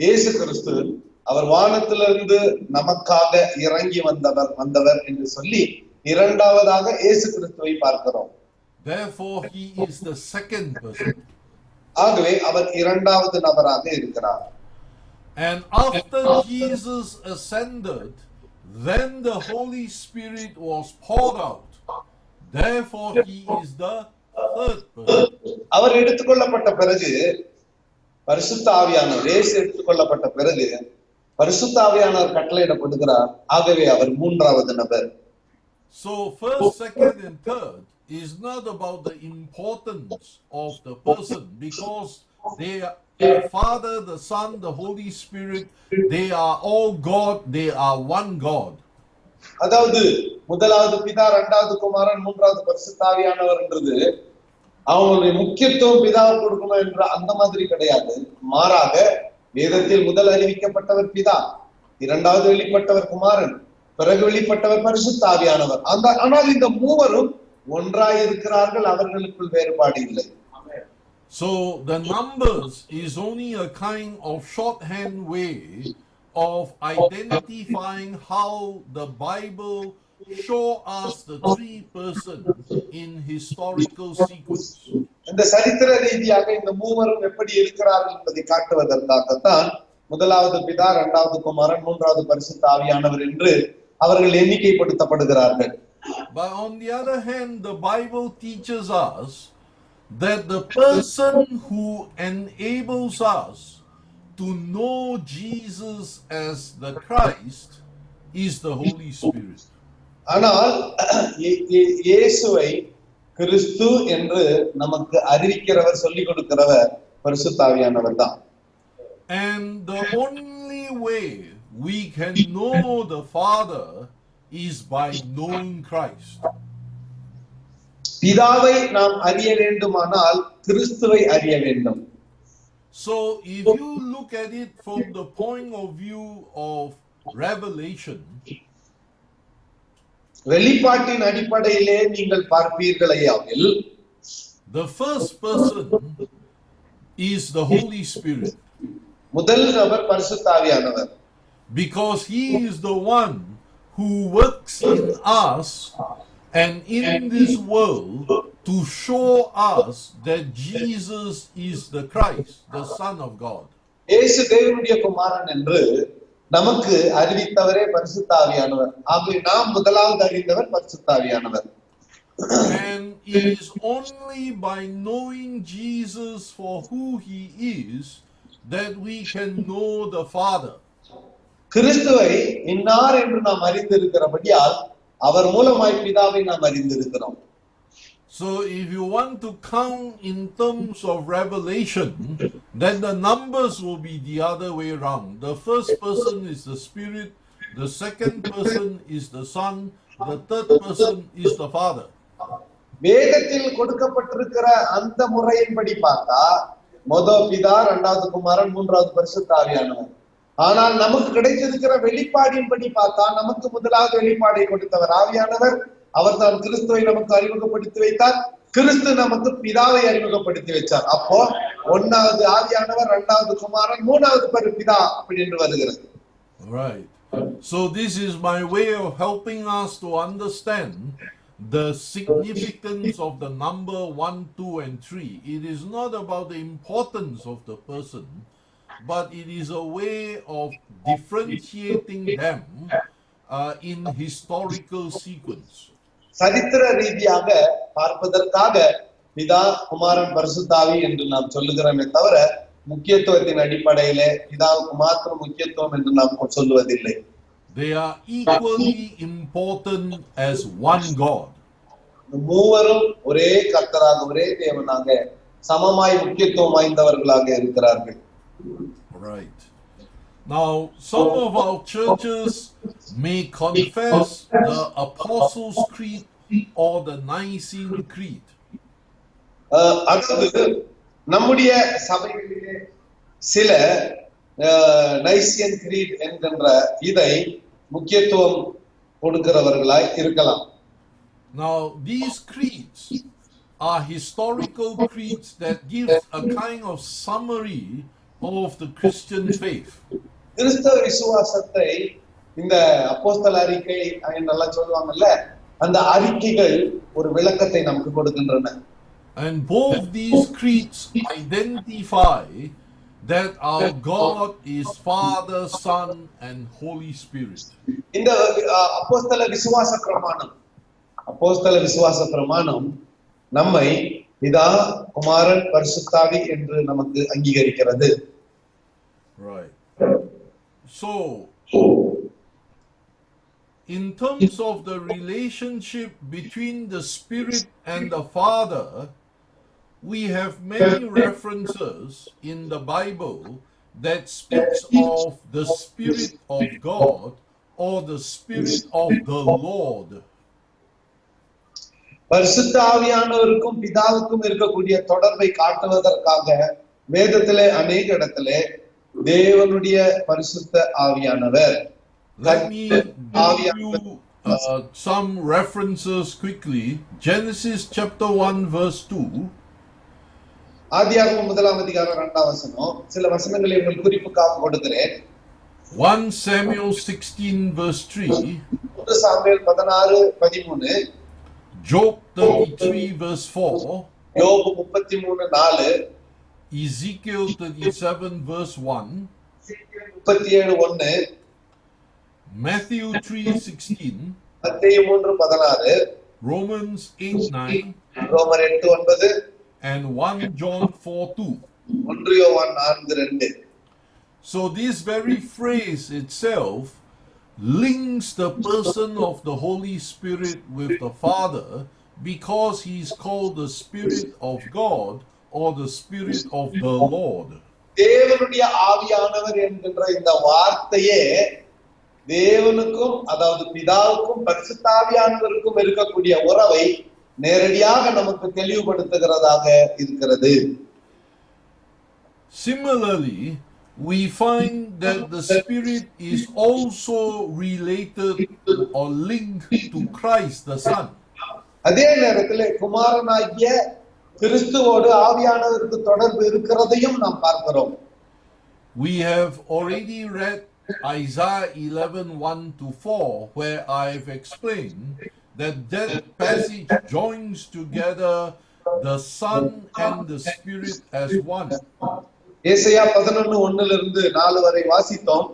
இயேசு கிறிஸ்து. அவர் வானத்திலிருந்து நமக்காக இறங்கி வந்தவர் என்று சொல்லி இரண்டாவதாக இயேசு கிறிஸ்துவை பார்க்கிறோம். Therefore he is the second person. ஆகவே அவர் இரண்டாவது நபராக இருக்கிறார். And after Jesus ascended, then the Holy Spirit was poured out. Therefore he is the third person. அவர் எடுத்துக்கொள்ளப்பட்ட பிறகு பரிசுத்த ஆவியானவர், இயேசு எடுத்துக்கொள்ளப்பட்ட பிறகு பரிசுத்த ஆவியானவர் கட்டளையிடப்படுகிறார். ஆகவே அவர் மூன்றாவது நபர். So first, second and third is not about the importance of the person, because they are the Father, the Son, the Holy Spirit, they are all God, they are one God. அதாவது முதலாவது பிதா, இரண்டாவது குமாரன், மூன்றாவது பரிசுத்த ஆவியானவர் என்றது அவங்களுடைய முக்கியத்துவம் பிதாவுக்கு கொடுக்கணும் என்ற அந்த மாதிரி கிடையாது. மாறாக வேதத்தில் முதல் அறிவிக்கப்பட்டவர் பிதா, இரண்டாவது வெளிப்பட்டவர் குமாரன், பிறகு வெளிப்பட்டவர் பரிசுத்த ஆவியானவர். ஆனால் இந்த மூவரும் ஒன்றாய் இருக்கிறார்கள், அவர்களுக்குள் வேறுபாடு இல்லை. So the numbers is only a kind of shorthand way of identifying how the Bible show us the three persons in historical sequence. இந்த சரித்திர ரீதியாக இந்த மூவரும் எப்படி இருக்கிறார்கள் என்பதை காட்டுவதற்காகத்தான் முதலாவது பிதா, இரண்டாவது குமாரன், மூன்றாவது பரிசுத்த ஆவியானவர் என்று அவர்கள் எண்ணிக்கைப்படுத்தப்படுகிறார்கள். But on the other hand, the Bible teaches us that the person who enables us to know Jesus as the Christ is the Holy Spirit. ஆனால் இயேசுவை கிறிஸ்து என்று நமக்கு அறிவிக்கிறவர், சொல்லிக் கொடுக்கிறவர் பரிசுத்த ஆவியானவர் தான். And the only way we can know the Father is by knowing Christ. பிதாவை நாம் அறிய வேண்டுமானால் கிறிஸ்துவை அறிய வேண்டும். So if you look at it from the point of view of Revelation, வெளிப்பாட்டின் அடிப்படையிலே நீங்கள் பார்ப்பீர்களேயாவில் the first person is the Holy Spirit. முதல் நபர் பரிசுத்த ஆவியானவர். Because he is the one who works in us and in this world to show us that Jesus is the Christ, the Son of God. இயேசு தேவனுடைய குமாரன் என்று நமக்கு அறிவித்தவரே பரிசுத்த ஆவியானவர். ஆகவே நாம் முதலாவது அறிந்தவர் பரிசுத்த ஆவியானவர். And it is only by knowing Jesus for who he is that we can know the Father. கிறிஸ்துவை இன்னார் என்று நாம் அறிந்திருக்கிறபடியால் அவர் மூலமாய் பிதாவை நாம் அறிந்திருக்கிறோம். So if you want to count in terms of revelation, then the numbers will be the other way around. The first person is the Spirit, the second person is the Son, the third person is the Father. வேதத்தில் கொடுக்கப்பட்டிருக்கிற அந்த முறையின்படி பார்த்தா முதல் பிதா, இரண்டாவது குமாரன், மூன்றாவது பரிசுத்த ஆவியானவர். ஆனால் நமக்கு கிடைத்திருக்கிற வெளிப்பாடின்படி பார்த்தா நமக்கு முதலாவது வெளிப்பாடை கொடுத்தவர் ஆவியானவர். அவர் தான் கிறிஸ்துவை நமக்கு அறிமுகப்படுத்தி வைத்தார். கிறிஸ்து நமக்கு பிதாவை அறிமுகப்படுத்தி வச்சார். அப்போ ஒன்னாவது ஆவியானவர், இரண்டாவது குமாரன், மூணாவது பிதா அப்படி என்று வருகிறது. Right. So this is my way of helping us to understand the significance of the number 1, 2 and 3. It is not about the importance of the person, but it is a way of differentiating them in historical sequence. சரித்திர ரீதியாக பார்ப்பதற்காக பிதா குமாரன் பரிசுத்தாவி என்று நாம் சொல்லுகிறோமே தவிர முக்கியத்துவத்தின் அடிப்படையிலே பிதாவுக்கு மாத்திரம் முக்கியத்துவம் என்று நாம் சொல்லுவதில்லை. They are equally important as one God. மூவரும் ஒரே கர்த்தராக ஒரே தேவனாக சமமாய் முக்கியத்துவம் வாய்ந்தவர்களாக இருக்கிறார்கள். Right. Now, some of our churches may confess the Apostles' Creed or the Nicene Creed. அதாவது நம்முடைய சபைகளிலே சில நைசியன் கிரீட் என்கின்ற இதை முக்கியத்துவம் கொடுக்கிறவர்களாய் இருக்கலாம். Now, these creeds are historical creeds that give a kind of summary of the Christian faith. கிறிஸ்தவ விசுவாசத்தை இந்த அப்போஸ்தல அறிக்கை நல்லா சொல்லுவாங்கல்ல, அந்த அறிக்கைகள் ஒரு விளக்கத்தை நமக்கு கொடுக்கின்றன. And both these creeds identify that our God is Father, Son, and Holy Spirit. இந்த அப்போஸ்தல விசுவாச பிரமாணம் நம்மை பிதா குமாரன் பரிசுத்தாவி என்று நமக்கு அங்கீகரிக்கிறது. Right. So, in terms of the relationship between the Spirit and the Father, we have many references in the Bible that speaks of the Spirit of God or the Spirit of the Lord. பரிசுத்த ஆவியானவருக்கும் பிதாவுக்கும் இருக்கக்கூடிய தொடர்பை காட்டுவதற்காக வேதத்திலே அநேக இடத்திலே தேவனுடைய பரிசுத்த ஆவியானவர். Let me give you some references quickly. Genesis chapter 1 verse 2. ஆதியாகமம் 1:2 சில வசனங்களை உங்களுக்கு குறிப்புக்காக கொடுக்கிறேன். 1 Samuel 16 verse 3. 1 Samuel 16:13. Job 33 verse 4. யோபு 33:4. Ezekiel 37 verse 1. 37:1. Matthew 3:16. மத்தேயு 3:16. Romans 8:9. ரோமர் 8:9. And 1 John 4:2. 1 யோவான் 4:2. So this very phrase itself links the person of the Holy Spirit with the Father because he is called the Spirit of God or the Spirit of the Lord. தேவனுடைய ஆவியானவர் என்கின்ற இந்த வார்த்தையே தேவனுக்கும் அதாவது பிதாவுக்கும் பரிசுத்த ஆவியானவருக்கும் இருக்கக்கூடிய உறவை நேரடியாக நமக்கு தெளிவுபடுத்துகிறதாக இருக்கிறது. Similarly, we find that the Spirit is also related or linked to Christ the Son. அதே நேரத்தில் குமாரனாகிய கிறிஸ்துவோடு ஆவியானவருக்கு தொடர்பு இருக்கிறதையும் நாம் பார்க்கிறோம். We have already read Isaiah 11:1-4, where I've explained that passage joins together the Son and the Spirit as one. ஏசாயா 11:1-4 வரை வாசித்தோம்.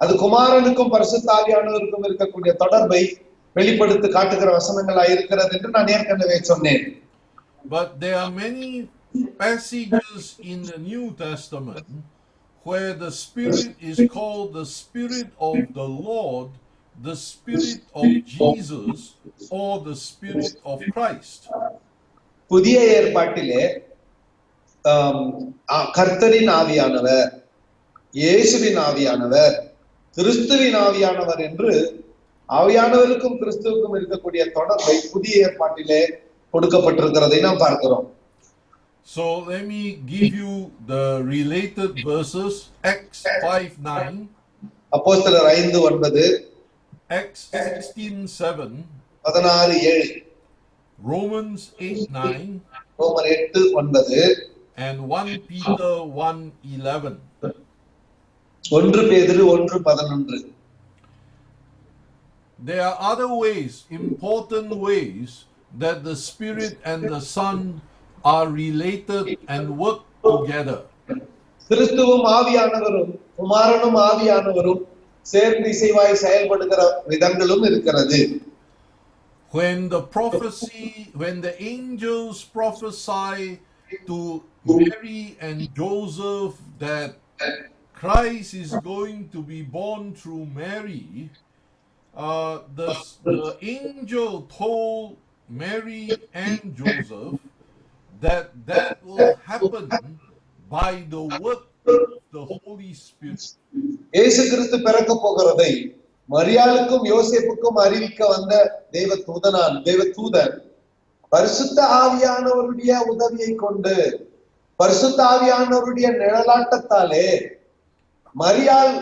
அது குமாரனுக்கும் பரிசுத்த ஆவியானவருக்கும் இருக்கக்கூடிய தொடர்பை வெளிப்படுத்தி காட்டுகிற வசனங்களாய் இருக்கிறது என்று நான் ஏற்கனவே சொன்னேன். But there are many passages in the New Testament where the Spirit is called the Spirit of the Lord, the Spirit of Jesus, or the Spirit of Christ. புதிய ஏற்பாட்டிலே கர்த்தரின் ஆவியானவர், இயேசுவின் ஆவியானவர், கிறிஸ்துவின் ஆவியானவர் என்று ஆவியானவருக்கும் கிறிஸ்துவுக்கும் இருக்கக்கூடிய தொடர்பை புதிய ஏற்பாட்டிலே கொடுக்கப்பட்டிருக்கிறதை நாம் பார்க்கிறோம். So let me give you the related verses. Acts 5:9, அப்போஸ்தலர் 5:9, Acts 16:7, 16:7, Romans 8:9, ரோமர் 8:9, and 1 Peter 1:11. 1 பேதுரு 1:11. There are other ways, important ways, that the Spirit and the Son are related and work together. கிறிஸ்துவும் ஆவியானவரும் குமாரனும் ஆவியானவரும் சேர்ந்து இசைவாய் செயல்படுகிற விதங்களும் இருக்கிறது. When the angels prophesy to Mary and Joseph that Christ is going to be born through Mary, the angel told Mary and Joseph that will happen by the work of the Holy Spirit. இயேசு கிறிஸ்து பிறக்க போகிறதை மரியாளுக்கும் யோசேப்புக்கும் அறிவிக்க வந்த தேவதூதன் பரிசுத்த ஆவியானவருடைய உதவியை கொண்டு பரிசுத்த ஆவியானவருடைய நிழலாட்டத்தாலே மரியாள்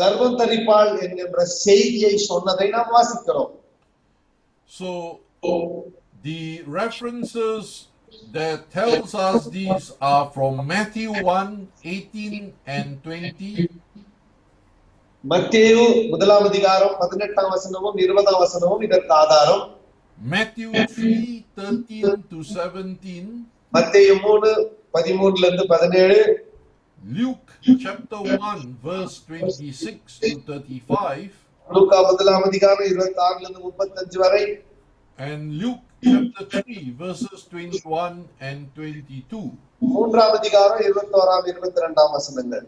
கர்ப்பம் தரிப்பாள் என்கின்ற செய்தியை சொன்னதை நாம் வாசிக்கிறோம். So the references that tells us these are from Matthew 1:18 and 20. மத்தேயு 1ஆம் அதிகாரம் 18ஆம் வசனமும் 20ஆம் வசனமும் இதற்கு ஆதாரம். Matthew 3:13 to 17. மத்தேயு 3:13 இருந்து 17. Luke chapter 1 verse 26 to 35. லூக்கா 1ஆம் அதிகாரம் 26 இருந்து 35 வரை. And Luke chapter 3 verses 21 and 22. 3ஆம் அதிகாரம் 21ஆம் 22ஆம் வசனங்கள்.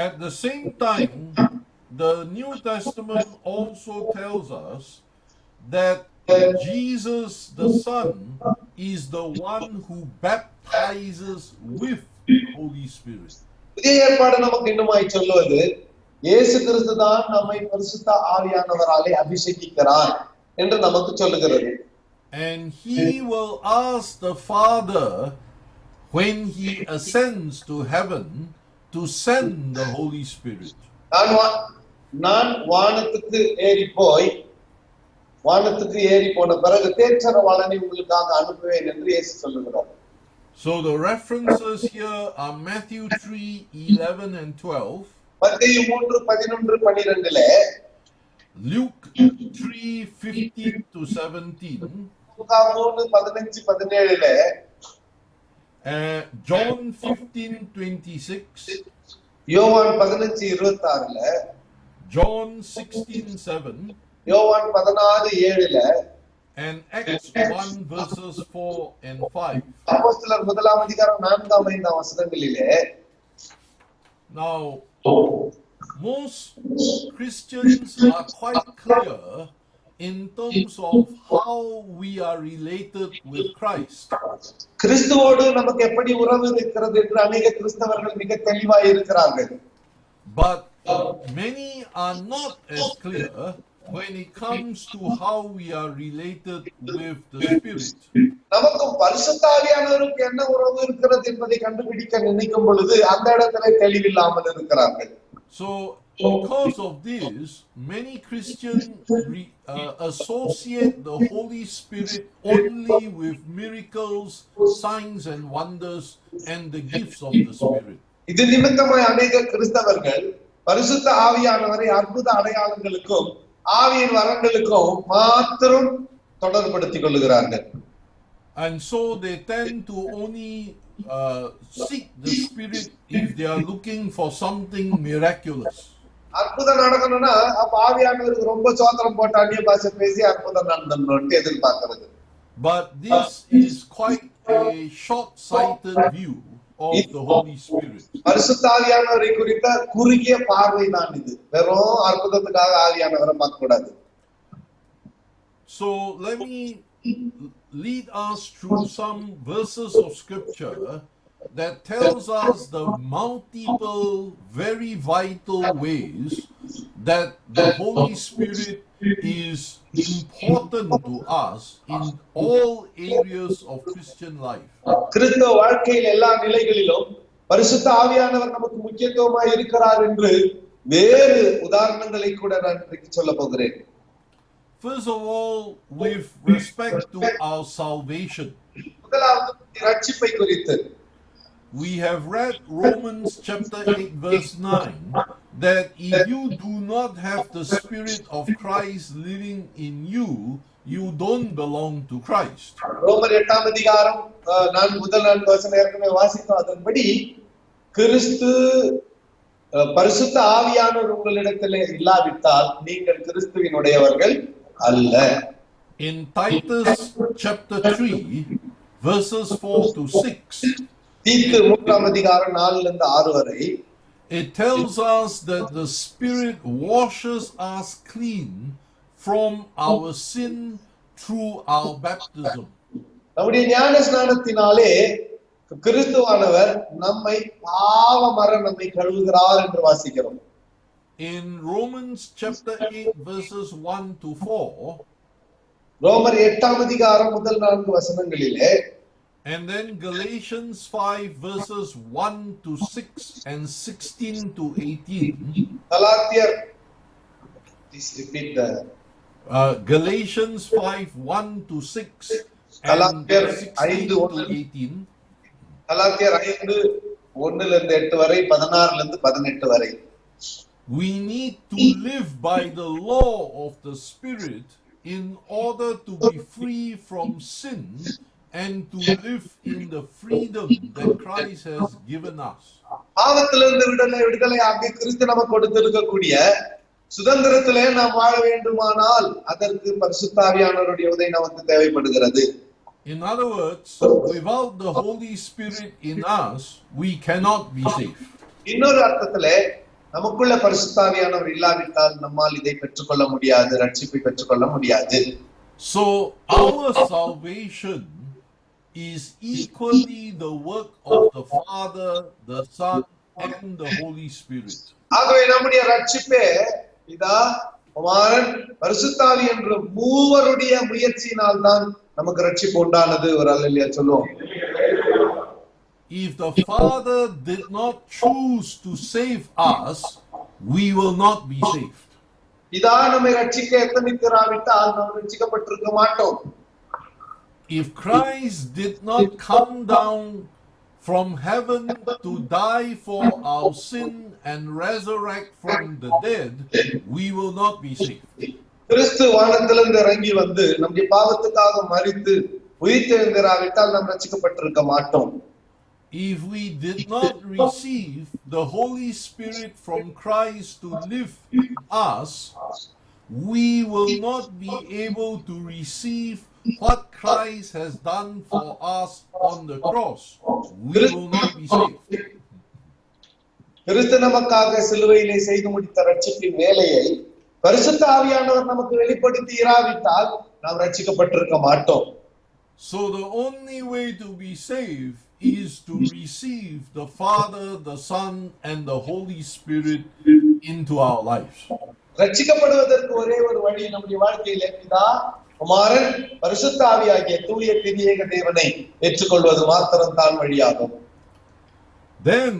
At the same time, the New Testament also tells us that Jesus the Son is the one who baptizes with the Holy Spirit. புதிய ஏற்பாடு நமக்கு இன்னுமாய் சொல்லுவது இயேசு கிறிஸ்து தான் நம்மை பரிசுத்த ஆவியானவராலே அபிஷேகிக்கிறார் என்று நமக்கு சொல்லுகிறது. And he will ask the Father when he ascends to heaven to send the Holy Spirit. நான் வானத்துக்கு ஏறி போன பிறகு தேற்றரவாளனை உங்களுக்காக அனுப்புவேன் என்று இயேசு சொல்லுகிறார். So the references here are Matthew 3:11 and 12. மத்தேயு 3:11 12ல, Luke 3:15 to 17. Luca 3:15 17ல, John 15:26. யோவான் 15:26ல, John 16:7. யோவான் 16:7ல, and Acts 1 verses 4 and 5. அப்போஸ்தலர் 1ஆம் அதிகாரம் 4ஆம் 5ஆம் வசனங்களிலே. Now, most Christians are quite clear in terms of how we are related with Christ. கிறிஸ்துவோடு நமக்கு எப்படி உறவு இருக்கிறது என்று அநேக கிறிஸ்தவர்கள் மிக தெளிவாய் இருக்கிறார்கள். But many are not as clear when it comes to how we are related with the Spirit. நமக்கும் பரிசுத்த ஆவியானவருக்கு என்ன உறவு இருக்கிறது என்பதை கண்டுபிடிக்க நினைக்கும் பொழுது அந்த இடத்திலே தெளிவில்லாமல் இருக்கிறார்கள். So, because of this, many Christians associate the Holy Spirit only with miracles, signs and wonders and the gifts of the Spirit. இது நிமித்தமாய் அநேக கிறிஸ்தவர்கள் பரிசுத்த ஆவியானவரை அற்புத அடையாளங்களுக்கும் ஆவியின் வரங்களுக்கும் மாத்திரம் தொடர்படுத்திக் கொள்கிறார்கள். And so they tend to only seek the Spirit if they are looking for something miraculous. அற்புதம் நடக்கணும்னா அப்ப ஆவியானவருக்கு ரொம்ப சோத்திரம் போட்டு அந்நிய பாஷை பேசி அற்புதம் நடந்தணும்னு எதிர்பார்க்கிறது. But this is quite a short-sighted view of the Holy Spirit. பரிசுத்த ஆவியானவரை குறித்த குறுகிய பார்வை தான் இது. வெறும் அற்புதத்துக்காக ஆவியானவரை பார்க்க கூடாது. So let me lead us through some verses of scripture that tells us the multiple very vital ways that the Holy Spirit is important to us in all areas of Christian life. கிறிஸ்தவ வாழ்க்கையில் எல்லா நிலைகளிலும் பரிசுத்த ஆவியானவர் நமக்கு முக்கியத்துவமாய் இருக்கிறார் என்று வேறு உதாரணங்களை கூட நான் சொல்ல போகிறேன். First of all, with respect to our salvation, முதலாவது ரட்சிப்பை குறித்து we have read Romans chapter 8 verse 9 that if you do not have the Spirit of Christ living in you, you don't belong to Christ. ரோமர் 8ஆம் அதிகாரம் நான் முதல் 4 வசனம் ஏற்கனவே வாசித்தோம். அதன்படி கிறிஸ்து பரிசுத்த ஆவியானவர் உங்களிடத்திலே இல்லாவிட்டால் நீங்கள் கிறிஸ்துவினுடையவர்கள் அல்ல. In Titus chapter 3 verses 4 to 6, தீத்து 3ஆம் அதிகாரம் 4 லிருந்து 6 வரை it tells us that the Spirit washes us clean from our sin through our baptism. நம்முடைய ஞான ஸ்நானத்தினாலே கிறிஸ்துவானவர் நம்மை பாவமற நம்மை கழுவுகிறார் என்று வாசிக்கிறோம். In Romans chapter 8 verses 1 to 4, ரோமர் 8ஆம் அதிகாரம் முதல் 4 வசனங்களிலே, and then Galatians 5 verses 1 to 6 and 16 to 18. கலாத்தியர், please repeat the Galatians 5 1 to 6 and Galatians 16 to 18. கலாத்தியர் 5 1 லிருந்து 8 வரை, 16 லிருந்து 18 வரை. We need to live by the law of the Spirit in order to be free from sin and to live in the freedom that Christ has given us. பாவத்திலிருந்து விடுதலை ஆகிய கிறிஸ்து நமக்கு கொடுத்திருக்கக்கூடிய சுதந்திரத்திலே நாம் வாழ வேண்டுமானால் அதற்கு பரிசுத்த ஆவியானவருடைய உதவி நமக்கு தேவைப்படுகிறது. In other words, without the Holy Spirit in us, we cannot be saved. இன்னொரு அர்த்தத்திலே நமக்குள்ள பரிசுத்த ஆவியானவர் இல்லாவிட்டால் நம்மால் இதை பெற்றுக்கொள்ள முடியாது, ரட்சிப்பை பெற்றுக்கொள்ள முடியாது. So our salvation is equally the work of the Father, the Son, and the Holy Spirit. ஆகவே நம்முடைய ரட்சிப்பே பிதா, குமாரன், பரிசுத்த ஆவி என்ற மூவருடைய முயற்சியினால் தான் நமக்கு ரட்சிப்பு உண்டானது. ஒரு அல்லேலூயா சொல்லுவோம். If the Father did not choose to save us, we will not be saved. பிதா நம்மை ரட்சிக்க எத்தனித்திராவிட்டால் நாம் ரட்சிக்கப்பட்டிருக்க மாட்டோம். If Christ did not come down from heaven to die for our sin and resurrect from the dead, we will not be saved. கிறிஸ்து வானத்திலிருந்து இறங்கி வந்து நம்முடைய பாவத்துக்காக மரித்து உயிர்த்தெழுந்திராவிட்டால் நாம் ரட்சிக்கப்பட்டிருக்க மாட்டோம். If we did not receive the Holy Spirit from Christ to live in us, we will not be able to receive what Christ has done for us on the cross. We will not be saved. கிறிஸ்து நமக்காக சிலுவையிலே செய்து முடித்த ரட்சிப்பின் வேலையை பரிசுத்த ஆவியானவர் நமக்கு வெளிப்படுத்தி இராவிட்டால் நாம் ரட்சிக்கப்பட்டிருக்க மாட்டோம். So the only way to be saved is to receive the Father, the Son, and the Holy Spirit into our lives. ரட்சிக்கப்படுவதற்கு ஒரே ஒரு வழி நம்முடைய வாழ்க்கையிலே பிதா, குமாரன், பரிசுத்த ஆவி ஆகிய தூய திரியேக தேவனை ஏற்றுக்கொள்வது மாத்திரம் தான் வழியாகும். Then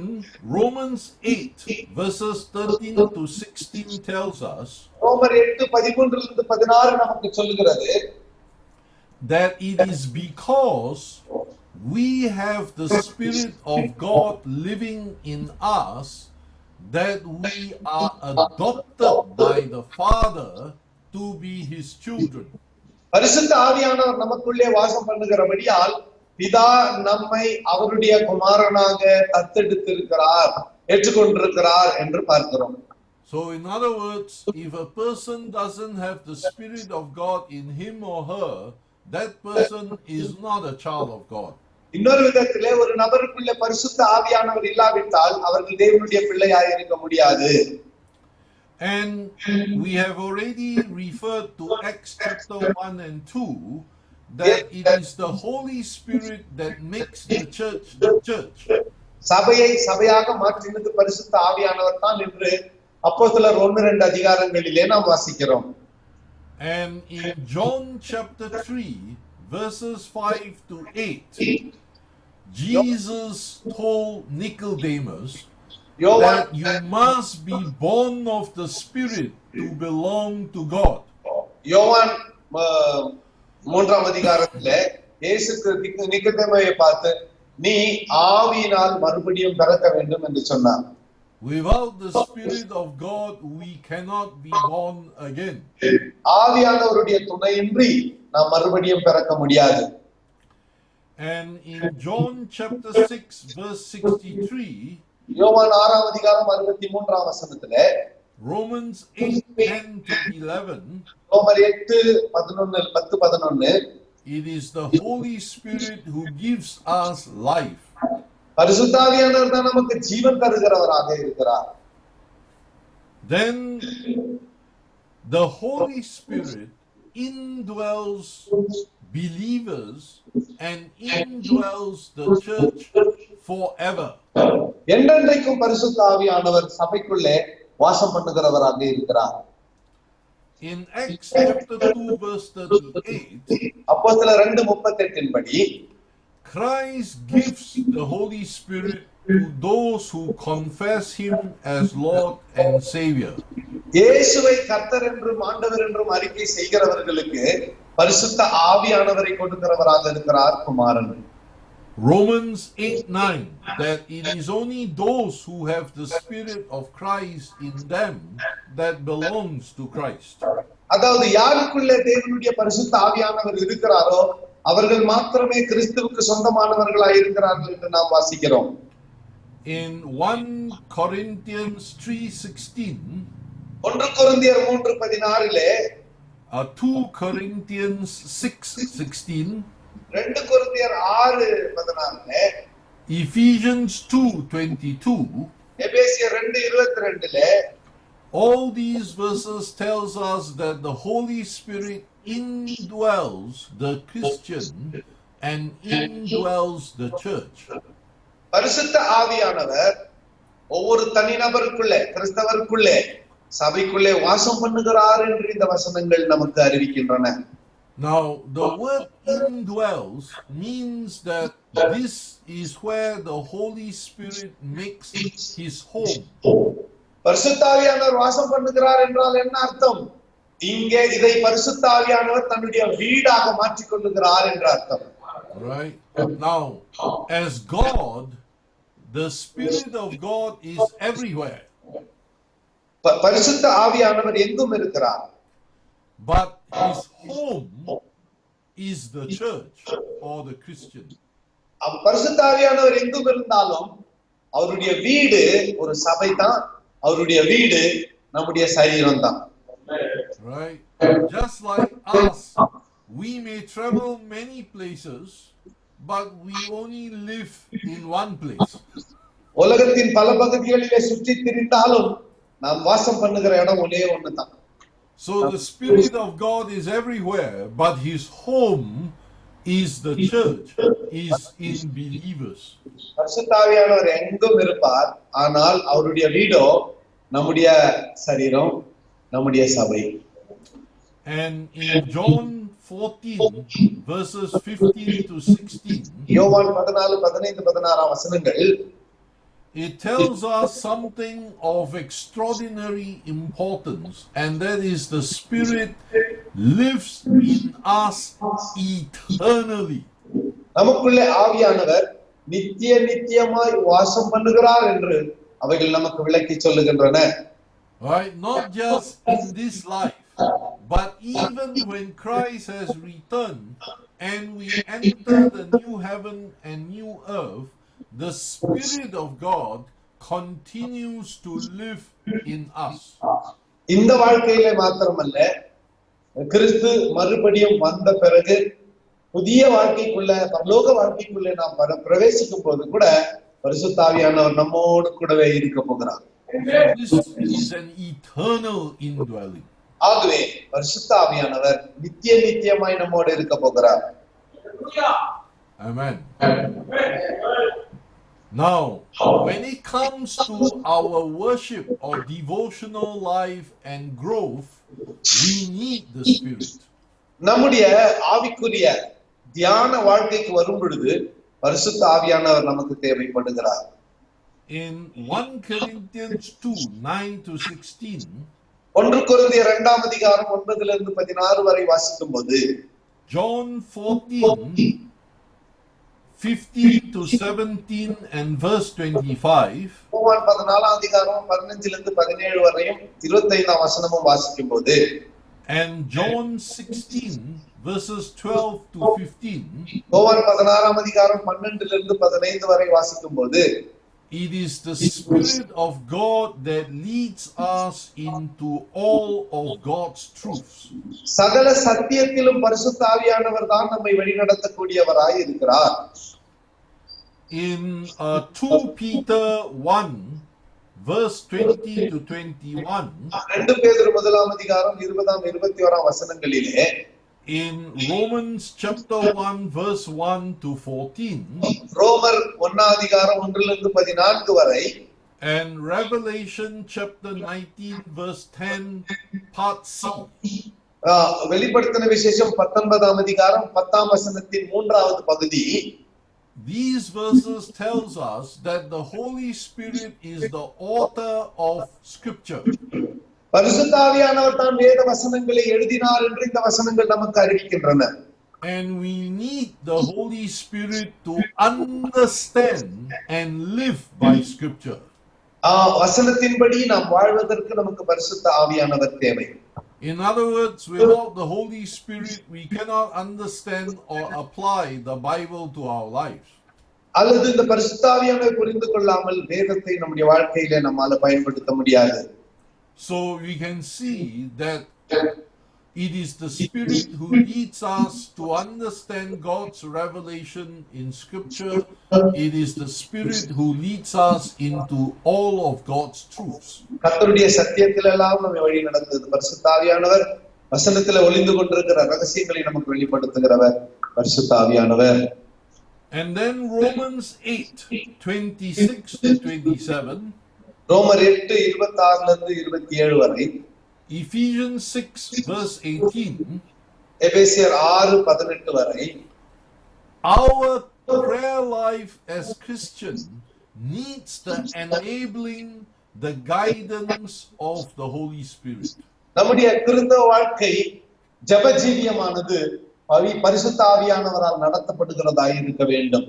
Romans 8 verses 13 to 16 tells us ரோமர் 8:13 லிருந்து 16 நமக்கு சொல்லுகிறது that it is because we have the Spirit of God living in us that we are adopted by the Father to be His children. பரிசுத்த ஆவியானவர் நமக்குள்ளே வாசம் பண்ணுகிறபடியால் பிதா நம்மை அவருடைய குமாரனாக தத்தெடுத்திருக்கிறார், ஏற்றுக்கொண்டிருக்கிறார் என்று பார்க்கிறோம். So in other words, if a person doesn't have the Spirit of God in him or her, that person is not a child of God. இன்னொரு விதத்திலே ஒரு நபருக்குள்ள பரிசுத்த ஆவியானவர் இல்லாவிட்டால் அவர்கள் தேவனுடைய பிள்ளையாய் இருக்க முடியாது. And we have already referred to Acts chapter 1 and 2 that it is the Holy Spirit that makes the church the church. சபையை சபையாக மாற்றினது பரிசுத்த ஆவியானவர் தான் என்று அப்போஸ்தலர் 1-2 அதிகாரங்களிலே நாம் வாசிக்கிறோம். And in John chapter 3 verses 5 to 8, Jesus told Nicodemus that you must be born of the Spirit to belong to God. யோவான் 3ஆம் அதிகாரத்திலே இயேசு நிக்கோதேமுவை பார்த்து நீ ஆவியினால் மறுபடியும் பிறக்க வேண்டும் என்று சொன்னார். Without the Spirit of God, we cannot be born again. ஆவியானவருடைய துணையின்றி நாம் மறுபடியும் பிறக்க முடியாது. And in John chapter 6 verse 63, யோவான் 6ஆம் அதிகாரம் 63ஆம் வசனத்திலே Romans 8:10-11. ரோமர் 8:11 It is the Holy Spirit who gives us life. பரிசுத்த ஆவியானவர் தான் நமக்கு ஜீவன் தருகிறவராக இருக்கிறார். Then the Holy Spirit indwells believers and indwells the church forever. என்றென்றைக்கும் பரிசுத்த ஆவியானவர் சபைக்குள்ளே வாசம் பண்ணுகிறவராக இருக்கிறார். In Acts chapter 2 verse 38, அப்போஸ்தலர் 2:38 படி Christ gives the Holy Spirit to those who confess him as Lord and Savior. இயேசுவை கர்த்தர் என்றும் ஆண்டவர் என்றும் அறிக்கை செய்கிறவர்களுக்கு பரிசுத்த ஆவியானவரை கொடுக்கிறவராக இருக்கிறார் குமாரன். Romans 8:9, that it is only those who have the Spirit of Christ in them that belongs to Christ. அதாவது யாருக்குள்ளே தேவனுடைய பரிசுத்த ஆவியானவர் இருக்கிறாரோ அவர்கள் மாத்திரமே கிறிஸ்துவுக்கு சொந்தமானவர்களாய் இருக்கிறார்கள் என்று நாம் வாசிக்கிறோம். In 1 Corinthians 3:16, 1 கொரிந்தியர் 3:16 2 Corinthians 6:16, 2 கொரிந்தியர் 6:16 Ephesians 2:22, எபேசியர் 2:22 all these verses tells us that the Holy Spirit indwells the Christian and indwells the church. பரிசுத்த ஆவியானவர் ஒவ்வொரு தனிநபருக்குள்ளே கிறிஸ்தவருக்குள்ளே சபைக்குள்ளே வாசம் பண்ணுகிறார் என்று இந்த வசனங்கள் நமக்கு அறிவிக்கின்றன. Now, the word indwells means that this is where the Holy Spirit makes his home. பரிசுத்த ஆவியானவர் வாசம் பண்ணுகிறார் என்றால் என்ன அர்த்தம்? இங்கே இதை பரிசுத்த ஆவியானவர் தன்னுடைய வீடாக மாற்றிக் கொள்ளுகிறார் என்ற அர்த்தம். Right? Now, as God, the Spirit of God is everywhere. பரிசுத்த ஆவியானவர் எங்கும் இருக்கிறார். But his home is the church or the Christian. பரிசுத்த ஆவியானவர் எங்கும் இருந்தாலும் அவருடைய வீடு ஒரு சபை தான். அவருடைய வீடு நம்முடைய சரீரம் தான். Right? Just like us, we may travel many places, but we only live in one place. உலகத்தின் பல பகுதிகளிலே சுற்றி திரிந்தாலும் நாம் வாசம் பண்ணுகிற இடம் ஒரே ஒண்ணுதான். So the Spirit of God is everywhere, but his home is the church, is in believers. பரிசுத்த ஆவியானவர் எங்கும் இருப்பார், ஆனால் அவருடைய வீடோ நம்முடைய சரீரம், நம்முடைய சபை. And in John 14 verses 15 to 16, யோவான் 14, 15, 16 வசனங்கள் it tells us something of extraordinary importance, and that is the Spirit lives in us eternally. நமக்குள்ளே ஆவியானவர் நித்தியமாய் வாசம் பண்ணுகிறார் என்று அவைகள் நமக்கு விளக்கி சொல்லுகின்றன. Right? Not just in this life, but even when Christ has returned and we enter the new heaven and new earth, the Spirit of God continues to live in us. இந்த வாழ்க்கையிலே மாத்திரமல்ல, கிறிஸ்து மறுபடியும் வந்த பிறகு புதிய வாழ்க்கைக்குள்ள பரலோக வாழ்க்கைக்குள்ளே நாம் பிரவேசிக்கும் போது கூட பரிசுத்த ஆவியானவர் நம்மோடு கூடவே இருக்க போகிறார். This is an eternal indwelling. ஆகவே பரிசுத்த ஆவியானவர் நித்தியமாய் நம்மோடு இருக்க போகிறார். Amen. Now, when it comes to our worship or devotional life and growth, we need the Spirit. நம்முடைய ஆவிக்குரிய தியான வாழ்க்கைக்கு வரும் பொழுது பரிசுத்த ஆவியானவர் நமக்கு தேவைப்படுகிறார். In 1 Corinthians 2, 9 to 16, 1 கொரிந்தியர் 2ஆம் அதிகாரம் 9 16 வரை வாசிக்கும் போது John 14, 15 to 17 and verse 25, யோவான் 14ஆம் அதிகாரம் 15 17 வரையும் 25ஆம் வசனமும் வாசிக்கும் போது and John 16 verses 12 to 15, யோவான் 16ஆம் அதிகாரம் 12 15 வரை வாசிக்கும் போது It is the Spirit of God that leads us into all of God's truths. சகல சத்தியத்திலும் பரிசுத்த ஆவியானவர் தான் நம்மை வழிநடத்தக்கூடியவராய் இருக்கிறார். In 2 Peter 1 verse 20 to 21, 2 பேதுரு முதலாம் அதிகாரம் 20ஆம் 21ஆம் வசனங்களிலே, in Romans chapter 1 verse 1 to 14, ரோமர் 1ஆம் அதிகாரம் 1லிருந்து 14 வரை, and Revelation chapter 19 verse 10 part C, வெளிப்படுத்தின விசேஷம் 19ஆம் அதிகாரம் 10ஆம் வசனத்தின் 3வது பகுதி, these verses tells us that the Holy Spirit is the author of Scripture. பரிசுத்த ஆவியானவர் தான் வேத வசனங்களை எழுதினார் என்று இந்த வசனங்கள் நமக்கு அறிவிக்கின்றன. And we need the Holy Spirit to understand and live by Scripture. வசனத்தின்படி நாம் வாழ்வதற்கு நமக்கு பரிசுத்த ஆவியானவர் தேவை. In other words, without the Holy Spirit, we cannot understand or apply the Bible to our lives. அல்லது இந்த பரிசுத்த ஆவியானவரை புரிந்து கொள்ளாமல் வேதத்தை நம்முடைய வாழ்க்கையில நம்மால பயன்படுத்த முடியாது. So we can see that it is the Spirit who leads us to understand God's revelation in Scripture. It is the Spirit who leads us into all of God's truths. கர்த்தருடைய சத்தியத்திலெல்லாம் நம்மை வழி நடத்துவது பரிசுத்த ஆவியானவர். வசனத்திலே ஒளிந்து கொண்டிருக்கிற ரகசியங்களை நமக்கு வெளிப்படுத்துகிறவர் பரிசுத்த ஆவியானவர். And then Romans 8:26 to 27, ரோமர் 8:26லிருந்து 27 வரை, Ephesians 6 verse 18, எபேசியர் 6:18 வரை, our prayer life as Christian needs the enabling, the guidance of the Holy Spirit. நம்முடைய கிறிஸ்தவ வாழ்க்கை ஜெப ஜீவியமானது பரிசுத்த ஆவியானவரால் நடத்தப்படுகிறதாய் இருக்க வேண்டும்.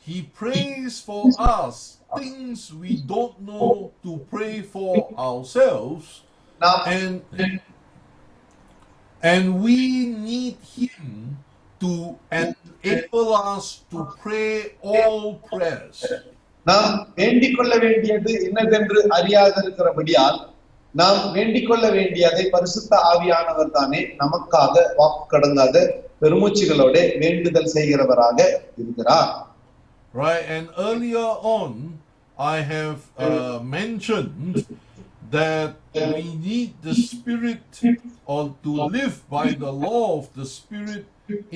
He prays for us things we don't know to pray for ourselves, and we need Him to enable us to pray all prayers. நாம் வேண்டிக் கொள்ள வேண்டியது என்னதென்று அறியாதிருக்கிறபடியால் நாம் வேண்டிக் கொள்ள வேண்டியதை பரிசுத்த ஆவியானவர் தானே நமக்காக வாக்கு கடங்காத பெருமூச்சுகளோட வேண்டுதல் செய்கிறவராக இருக்கிறார். Right, and earlier on I have mentioned that we need the Spirit, or to live by the law of the Spirit,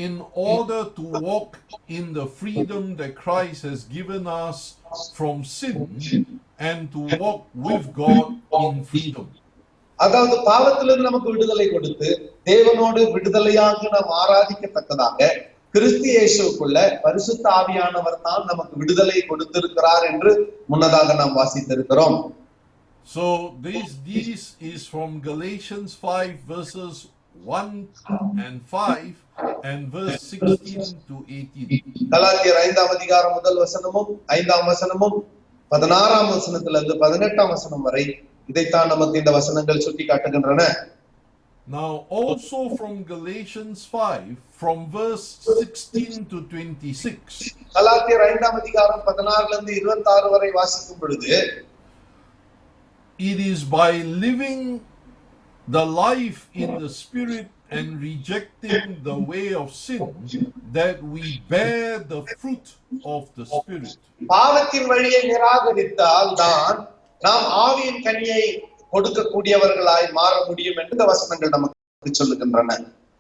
in order to walk in the freedom that Christ has given us from sin, and to walk with God in freedom. அதாவது பாவத்திலிருந்து நமக்கு விடுதலை கொடுத்து தேவனோடு விடுதலையாக நாம் ஆராதிக்கத்தக்கதாக கிறிஸ்து இயேசுவுக்குள்ள பரிசுத்த ஆவியானவர் தான் நமக்கு விடுதலை கொடுத்திருக்கிறார் என்று முன்னதாக நாம் வாசித்திருக்கிறோம். So this is from Galatians 5 verses 1 and 5 and verse 16 to 18. கலாத்தியர் 5ஆம் அதிகாரம் முதல் வசனமும் 5ஆம் வசனமும் 16ஆம் வசனத்திலிருந்து 18ஆம் வசனம் வரை இதைத்தான் நமக்கு இந்த வசனங்கள் சுட்டி காட்டுகின்றன. Now also from Galatians 5 from verse 16 to 26. கலாத்தியர் 5ஆம் அதிகாரம் 16லிருந்து 26 வரை வாசிக்கும் பொழுது, it is by living the life in the Spirit and rejecting the way of sin that we bear the fruit of the Spirit. பாவத்தின் வழியை நிராகரித்தால் தான் நாம் ஆவியின் கனியை கொடுக்கக்கூடியவர்களாய் மாற முடியும் என்று இந்த வசனங்கள் நமக்கு சொல்லுகின்றன.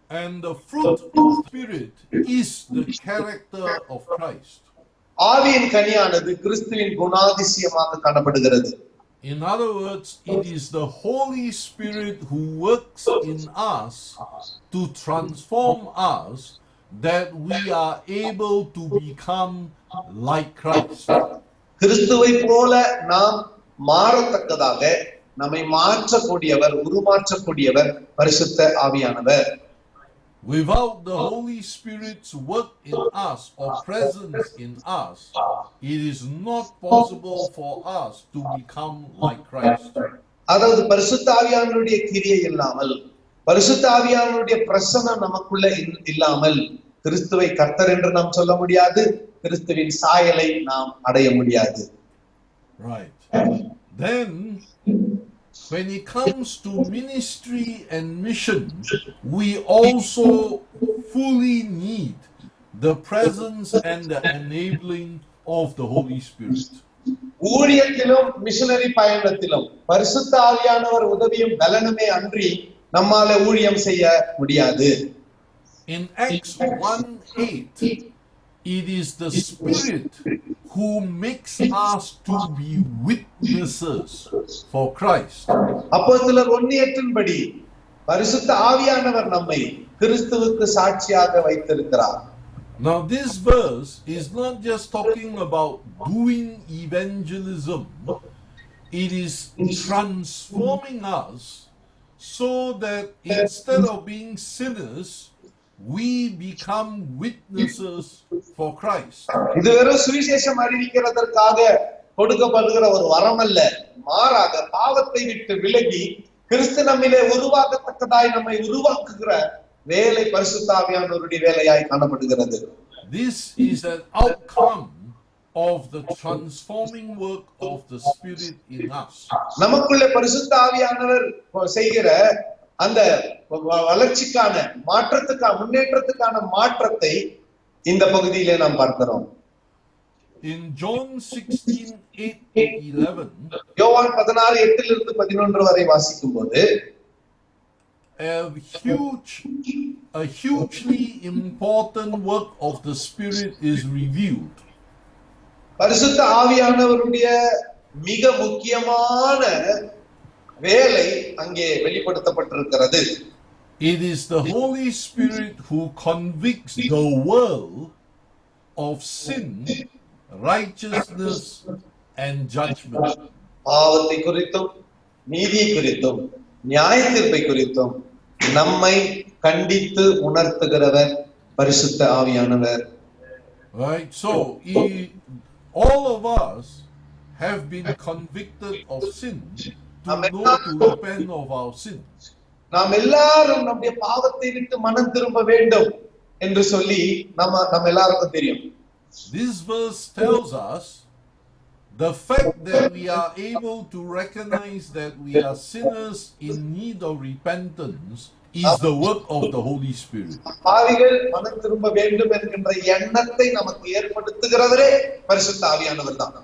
And the fruit of the Spirit is the character of Christ. ஆவியின் கனியானது கிறிஸ்துவின் குணாதிசயமாக காணப்படுகிறது. In other words, it is the Holy Spirit who works in us to transform us, that we are able to become like Christ. கிறிஸ்துவை போல நாம் மாறத்தக்கதாக நம்மை மாற்றக்கூடியவர், உருமாற்றக்கூடியவர் பரிசுத்த ஆவியானவர். Without the Holy Spirit's work in us or presence in us, it is not possible for us to become like Christ. அதாவது பரிசுத்த ஆவியானவருடைய கிரியை இல்லாமல், பரிசுத்த ஆவியானவருடைய பிரசன்னம் நமக்குள்ள இல்லாமல் கிறிஸ்துவை கர்த்தர் என்று நாம் சொல்ல முடியாது, கிறிஸ்துவின் சாயலை நாம் அடைய முடியாது. Right. Then, when it comes to ministry and mission, we also fully need the presence and the enabling of the Holy Spirit. ஊழியத்திலும் மிஷனரி பயணத்திலும் பரிசுத்த ஆவியானவர் உதவியும் பலனுமே அன்றி நம்மால ஊழியம் செய்ய முடியாது. In Acts 1:8, it is the Spirit who makes us to be witnesses for Christ. அப்போஸ்தலர் 1:8 படி பரிசுத்த ஆவியானவர் நம்மை கிறிஸ்துவுக்கு சாட்சியாக வைத்திருக்கிறார். Now this verse is not just talking about doing evangelism. It is transforming us so that instead of being sinners, we become witnesses for Christ. இது வெறும் சுவிசேஷம் அறிவிக்கிறதற்காக கொடுக்கப்படுகிற ஒரு வரம் அல்ல, மாறாக பாவத்தை விட்டு விலகி கிறிஸ்து நம்மிலே உருவாக்கத்தக்கதாய் நம்மை உருவாக்குகிற வேலை பரிசுத்த ஆவியானவருடைய வேலையாய் காணப்படுகிறது. This is an outcome of the transforming work of the Spirit in us. நமக்குள்ளே பரிசுத்த ஆவியானவர் செய்கிற அந்த வளர்ச்சிக்கான மாற்றத்துக்கான முன்னேற்றத்துக்கான மாற்றத்தை இந்த பகுதியிலே நாம் பார்க்கிறோம். In John 16:8-11, யோவான் 16:8 11 வரை வாசிக்கும்போது a hugely important work of the Spirit is revealed. பரிசுத்த ஆவியானவருடைய மிக முக்கியமான வேலை அங்கே வெளிப்படுத்தப்பட்டிருக்கிறது. It is the Holy Spirit who convicts the world of sin, righteousness and judgment. பாவத்தை குறித்தும் நீதியை குறித்தும் நியாய தீர்ப்பை குறித்தும் நம்மை கண்டித்து உணர்த்துகிறவர் பரிசுத்த ஆவியானவர். Right? So, all of us have been convicted of sin to know to repent of our sins. நாம் எல்லாரும் நம்முடைய பாவத்தை விட்டு மனம் திரும்ப வேண்டும் என்று சொல்லி நம்ம எல்லாருக்கும் தெரியும். This verse tells us the fact that we are able to recognize that we are sinners in need of repentance is the work of the Holy Spirit. பாவிகள் மனம் திரும்ப வேண்டும் என்கின்ற எண்ணத்தை நமக்கு ஏற்படுத்துகிறவரே பரிசுத்த ஆவியானவர் தான்.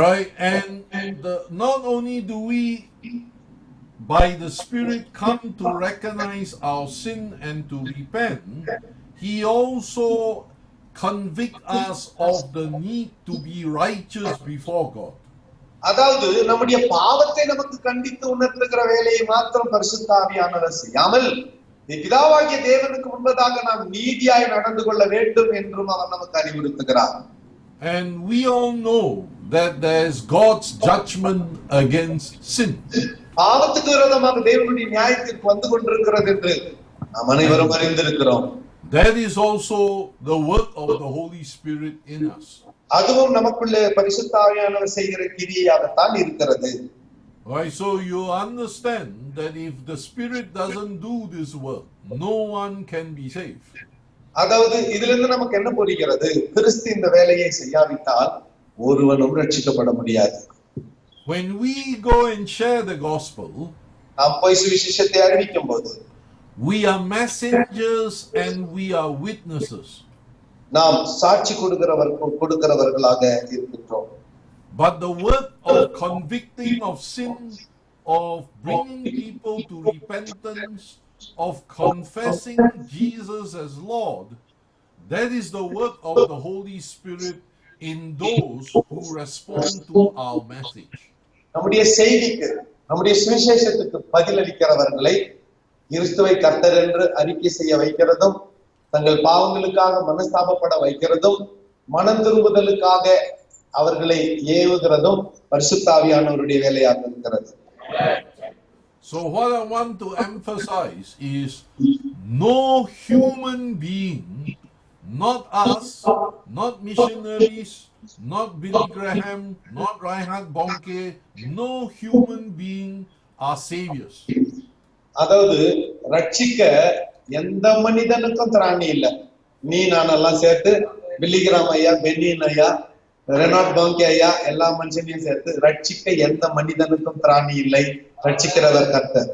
Right? And not only do we by the Spirit come to recognize our sin and to repent, He also convict us of the need to be righteous before God. அதாவது நம்முடைய பாவத்தை நமக்கு கண்டித்து உணர்த்துகிற வேலையை மாத்திரம் பரிசுத்த ஆவியானவர் செய்யாமல் பிதாவாகிய தேவனுக்கு முன்பதாக நாம் நீதியாய் நடந்து கொள்ள வேண்டும் என்றும் அவர் நமக்கு அறிவுறுத்துகிறார். And we all know that there is God's judgment against sin. பாவத்துக்கு விரோதமாக தேவனுடைய நியாய தீர்ப்பு வந்து கொண்டிருக்கிறது என்று நாம் அனைவரும் அறிந்திருக்கிறோம். That is also the work of the Holy Spirit in us. அதுவும் நமக்குள்ளே பரிசுத்த ஆவியானவர் செய்கிற கிரியையாகத்தான் இருக்கிறது. Right, so you understand that if the Spirit doesn't do this work, no one can be saved. அதாவது இதிலிருந்து நமக்கு என்ன புரிகிறது? கிறிஸ்து இந்த வேலையை செய்யாவிட்டால் ஒருவனும் ரட்சிக்கப்பட முடியாது. When we go and share the gospel, நாம் போய் சுவிசேஷத்தை அறிவிக்கும் போது we are messengers and we are witnesses. நாம் சாட்சி கொடுக்கிறவர்களாக இருக்கின்றோம். But the work of convicting of sin, of bringing people to repentance, of confessing Jesus as Lord, that is the work of the Holy Spirit in those who respond to our message. நம்முடைய செய்திக்கு, நம்முடைய சுவிசேஷத்துக்கு பதிலளிக்கிறவர்களை கிறிஸ்துவை கர்த்தர் என்று அறிக்கை செய்ய வைக்கிறதும், தங்கள் பாவங்களுக்காக மனஸ்தாபப்பட வைக்கிறதும், மனம் திரும்புதலுக்காக அவர்களை ஏவுகிறதும் பரிசுத்த ஆவியானவருடைய வேலையாக இருக்கிறது. So what I want to emphasize is no human being, not us, not missionaries, not Billy Graham, not Reinhard Bonnke, no human being are saviors. அதாவது ரட்சிக்க எந்த மனிதனுக்கும் திராணி இல்லை. நீ நானெல்லாம் சேர்த்து பில்லிகிராம் ஐயா, பென்னின் ஐயா, ரெனாட் பாங்கே ஐயா எல்லா மனுஷனையும் சேர்த்து ரட்சிக்க எந்த மனிதனுக்கும் திராணி இல்லை, ரட்சிக்கிறவர் கர்த்தர்.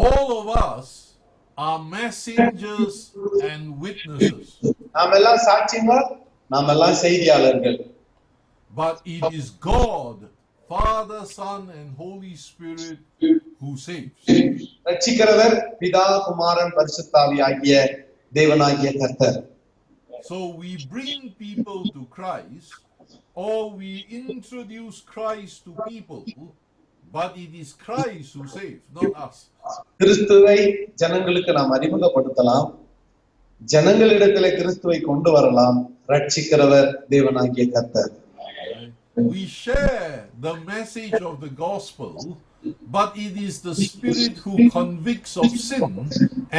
All of us are messengers and witnesses. நாம் எல்லாம் சாட்சிங்க, நாம் எல்லாம் செய்தியாளர்கள். But it is God, Father, Son, and Holy Spirit who saves. ரட்சிக்கிறவர் பிதா, குமாரன், பரிசுத்தாவி ஆகிய தேவனாகிய கர்த்தர். So we bring people to Christ, or we introduce Christ to people, but it is Christ who saves, not us. கிறிஸ்துவை ஜனங்களுக்கு நாம் அறிமுகப்படுத்தலாம், ஜனங்களிடத்திலே கிறிஸ்துவை கொண்டு வரலாம். ரட்சிக்கிறவர் தேவனாகிய கர்த்தர். We share the message of the gospel, but it is the Spirit who convicts of sin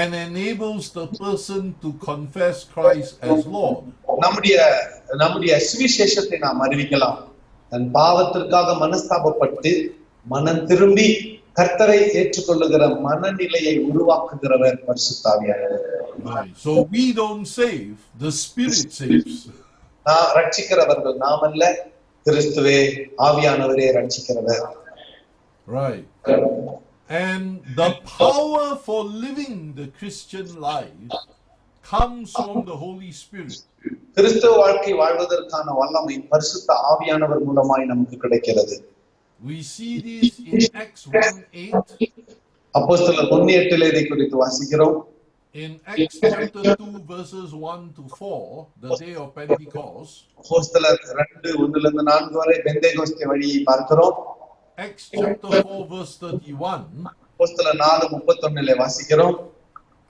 and enables the person to confess Christ as Lord. நம்முடைய சுவிசேஷத்தை நாம் அறிவிக்கலாம். தன் பாவத்திற்காக மனஸ்தாபப்பட்டு மனம் திரும்பி கர்த்தரை ஏற்றுக்கொள்ளுகிற மனநிலையை உருவாக்குகிறவர் பரிசுத்தாவியானவர். So we don't save, the Spirit saves. நான் ரட்சிக்கிறவர்கள் நாம் அல்ல, கிறிஸ்துவே ஆவியானவரே ரட்சிக்கிறவர். Right. And the power for living the Christian life comes from the Holy Spirit. கிறிஸ்துவ வாழ்க்கை வாழ்வதற்கான வல்லமை பரிசுத்த ஆவியானவர் மூலமாய் நமக்கு கிடைக்கிறது. We see this in Acts 1:8. அப்போஸ்தலர் 1:8 இதை குறித்து வாசிக்கிறோம். In Acts chapter 2 verses 1 to 4, the day of Pentecost. அப்போஸ்தலர் 2:1-4 வரை பெந்தேகோஸ்தே வழியை பார்க்கிறோம். Acts chapter 4 verse 31. அப்போஸ்தலர் 4:31 வாசிக்கிறோம்.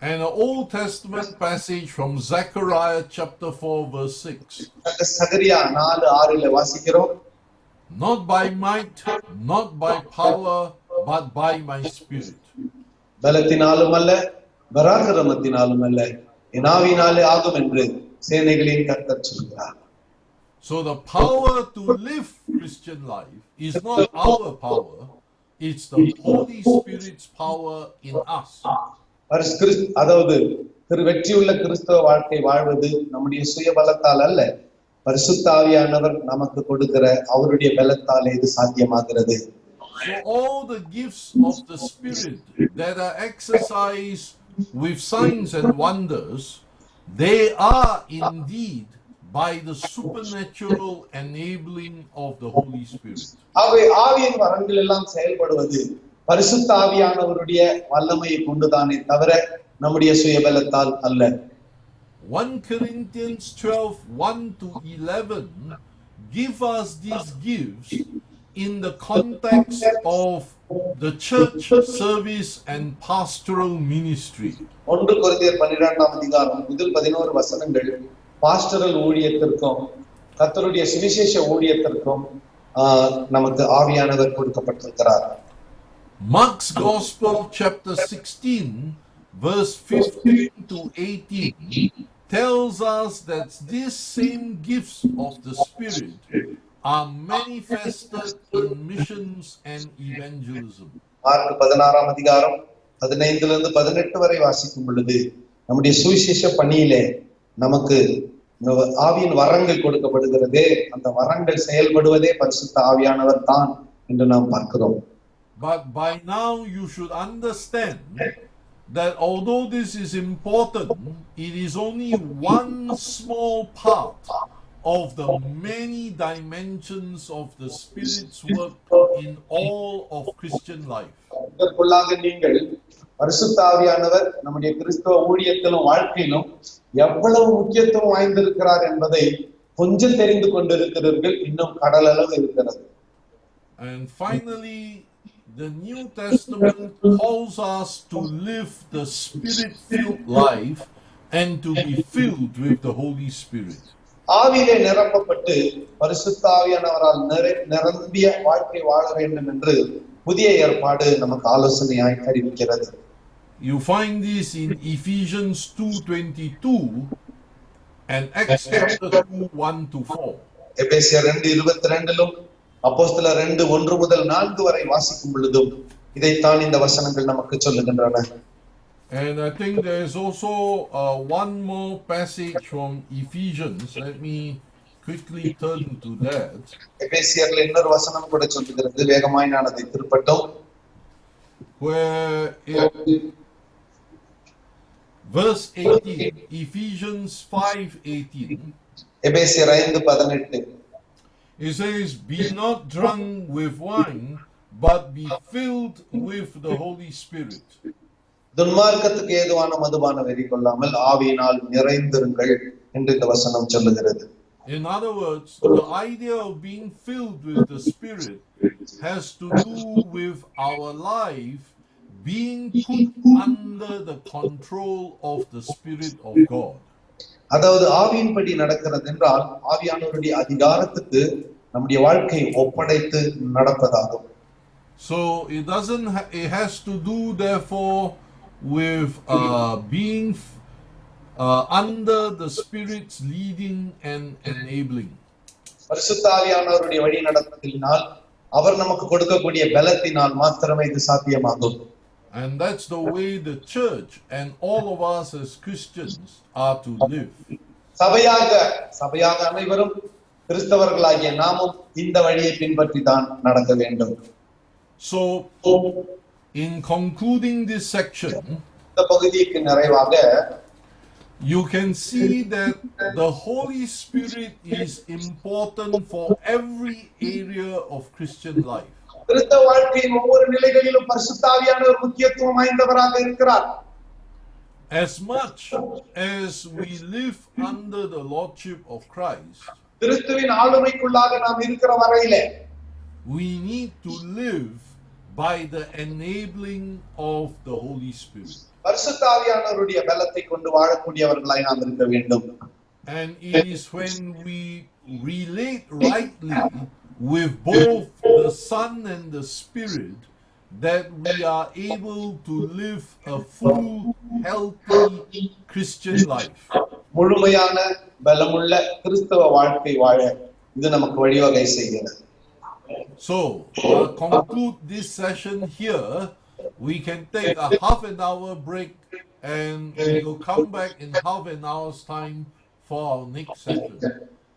And an Old Testament passage from Zechariah chapter 4 verse 6. சகரியா 4:6 வாசிக்கிறோம். Not by might, not by power, but by my spirit. பலத்தினாலும் அல்ல, பராக்கிரமத்தினாலும் அல்ல, என் ஆவியினாலே ஆகும் என்று சேனைகளின் கர்த்தர் சொல்கிறார். So the power to live Christian life is not our power, it's the Holy Spirit's power in us. அதாவது வெற்றியுள்ள கிறிஸ்தவ வாழ்க்கை வாழ்வது நம்முடைய சுய பலத்தால் அல்ல, பரிசுத்த ஆவியானவர் நமக்கு கொடுக்கிற அவருடைய பலத்தாலே இது சாத்தியமாகிறது. So all the gifts of the Spirit that are exercised with signs and wonders, they are indeed by the supernatural enabling of the Holy Spirit. ஆவியின் வரங்கள் எல்லாம் செயல்படுவது பரிசுத்த ஆவியானவருடைய வல்லமையை கொண்டுதானே தவிர நம்முடைய சுயபலத்தால் அல்ல. 1 Corinthians 12:1-11 give us these gifts in the context of the church service and pastoral ministry. 1 கொரிந்தியர் 12ஆம் அதிகாரம் முதல் 11 வசனங்கள் பாஸ்டரல் ஊழியத்திற்கும் கர்த்தருடைய சுவிசேஷ ஊழியத்திற்கும் நமக்கு ஆவியானவர் கொடுக்கப்பட்டிருக்கிறார். Mark's Gospel chapter 16 verse 15-18 tells us that these same gifts of the Spirit are manifested in missions and evangelism. Mark 16ஆம் அதிகாரம் 15-18 வரை வாசிக்கும் பொழுது நம்முடைய சுவிசேஷ பணியிலே நமக்கு ஆவியின் வரங்கள் கொடுக்கப்படுகிறதே, அந்த வரங்கள் செயல்படுவதே பரிசுத்த ஆவியானவர் தான் என்று நாம் பார்க்கிறோம். But by now you should understand that although this is important, it is only one small part of the many dimensions of the Spirit's work in all of Christian life. இதற்குள்ளாக நீங்கள் பரிசுத்த ஆவியானவர் நம்முடைய கிறிஸ்தவ ஊழியத்திலும் வாழ்க்கையிலும் எவ்வளவு முக்கியத்துவம் வாய்ந்திருக்கிறார் என்பதை கொஞ்சம் தெரிந்து கொண்டிருக்கிறீர்கள், இன்னும் கடல் அளவு இருக்கிறது. And finally, the New Testament calls us to live the Spirit-filled life and to be filled with the Holy Spirit. ஆவியிலே நிரப்பப்பட்டு பரிசுத்த ஆவியானவரால் நிரம்பிய வாழ்க்கை வாழ வேண்டும் என்று புதிய ஏற்பாடு நமக்கு ஆலோசனையாய் அறிவிக்கிறது. You find this in Ephesians 2:22 and Acts chapter 2:1-4. எபேசியர் 2:22 அப்போஸ்தலர் 2:1-4 வரை வாசிக்கும் பொழுதும் இதைத்தான் இந்த வசனங்கள் நமக்கு சொல்லுகின்றன. And I think there is also one more passage from Ephesians. Let me quickly turn to that. எபேசியர்ல இன்னொரு வசனம் கூட சொல்லுகிறது, வேகமாய் நான் அதை திருப்பட்டும். Where in verse 18, Ephesians 5:18, எபேசியர் 5:18 it says, "Be not drunk with wine, but be filled with the Holy Spirit." துன்மார்க்கத்துக்கு ஏதுவான மதுபான வெறி கொள்ளாமல் ஆவியினால் நிறைந்திருங்கள் என்று இந்த வசனம் சொல்லுகிறது. In other words, the idea of being filled with the Spirit has to do with our life being put under the control of the Spirit of God. அதாவது ஆவியின்படி நடக்கிறது என்றால் ஆவியானவருடைய அதிகாரத்துக்கு நம்முடைய வாழ்க்கையை ஒப்படைத்து நடப்பதாகும். So it has to do therefore with being under the Spirit's leading and enabling. பரிசுத்த ஆவியானவருடைய வழி நடத்துதலினால் அவர் நமக்கு கொடுக்கக்கூடிய பலத்தினால் மாத்திரமே இது சாத்தியமாகும். And that's the way the church and all of us as Christians are to live. சபையாக அனைவரும் கிறிஸ்தவர்களாகிய நாமும் இந்த வழியை பின்பற்றி தான் நடக்க வேண்டும். So in concluding this section, இந்த பகுதிக்கு நிறைவாக you can see that the Holy Spirit is important for every area of Christian life. கிறிஸ்தவ வாழ்க்கையின் ஒவ்வொரு நிலைகளிலும் பரிசுத்த ஆவியானவர் முக்கியத்துவம் வாய்ந்தவராக இருக்கிறார். As much as we live under the lordship of Christ, கிறிஸ்துவின் ஆளுமைக்குள்ளாக நாம் இருக்கிற வரையிலே we need to live by the enabling of the Holy Spirit. பரிசுத்த ஆவியானவருடைய பலத்தை கொண்டு வாழக்கூடியவர்களாய் நாம் இருக்க வேண்டும். And it is when we relate rightly with both the Son and the Spirit that we are able to live a full, healthy Christian life. முழுமையான பலமுள்ள கிறிஸ்தவ வாழ்க்கை வாழ இது நமக்கு வழிவகை செய்கிறது. So, conclude this session here. We can take a half an hour break and we'll come back in half an hour's time for our next session.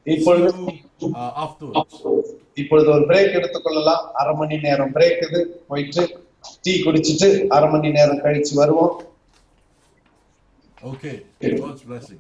See you afterwards. இப்பொழுது ஒரு பிரேக் எடுத்துக்கொள்ளலாம். அரை மணி நேரம் பிரேக் இது, போயிட்டு tea குடிச்சிட்டு அரை மணி நேரம் கழிச்சு வருவோம். Okay, God's blessing.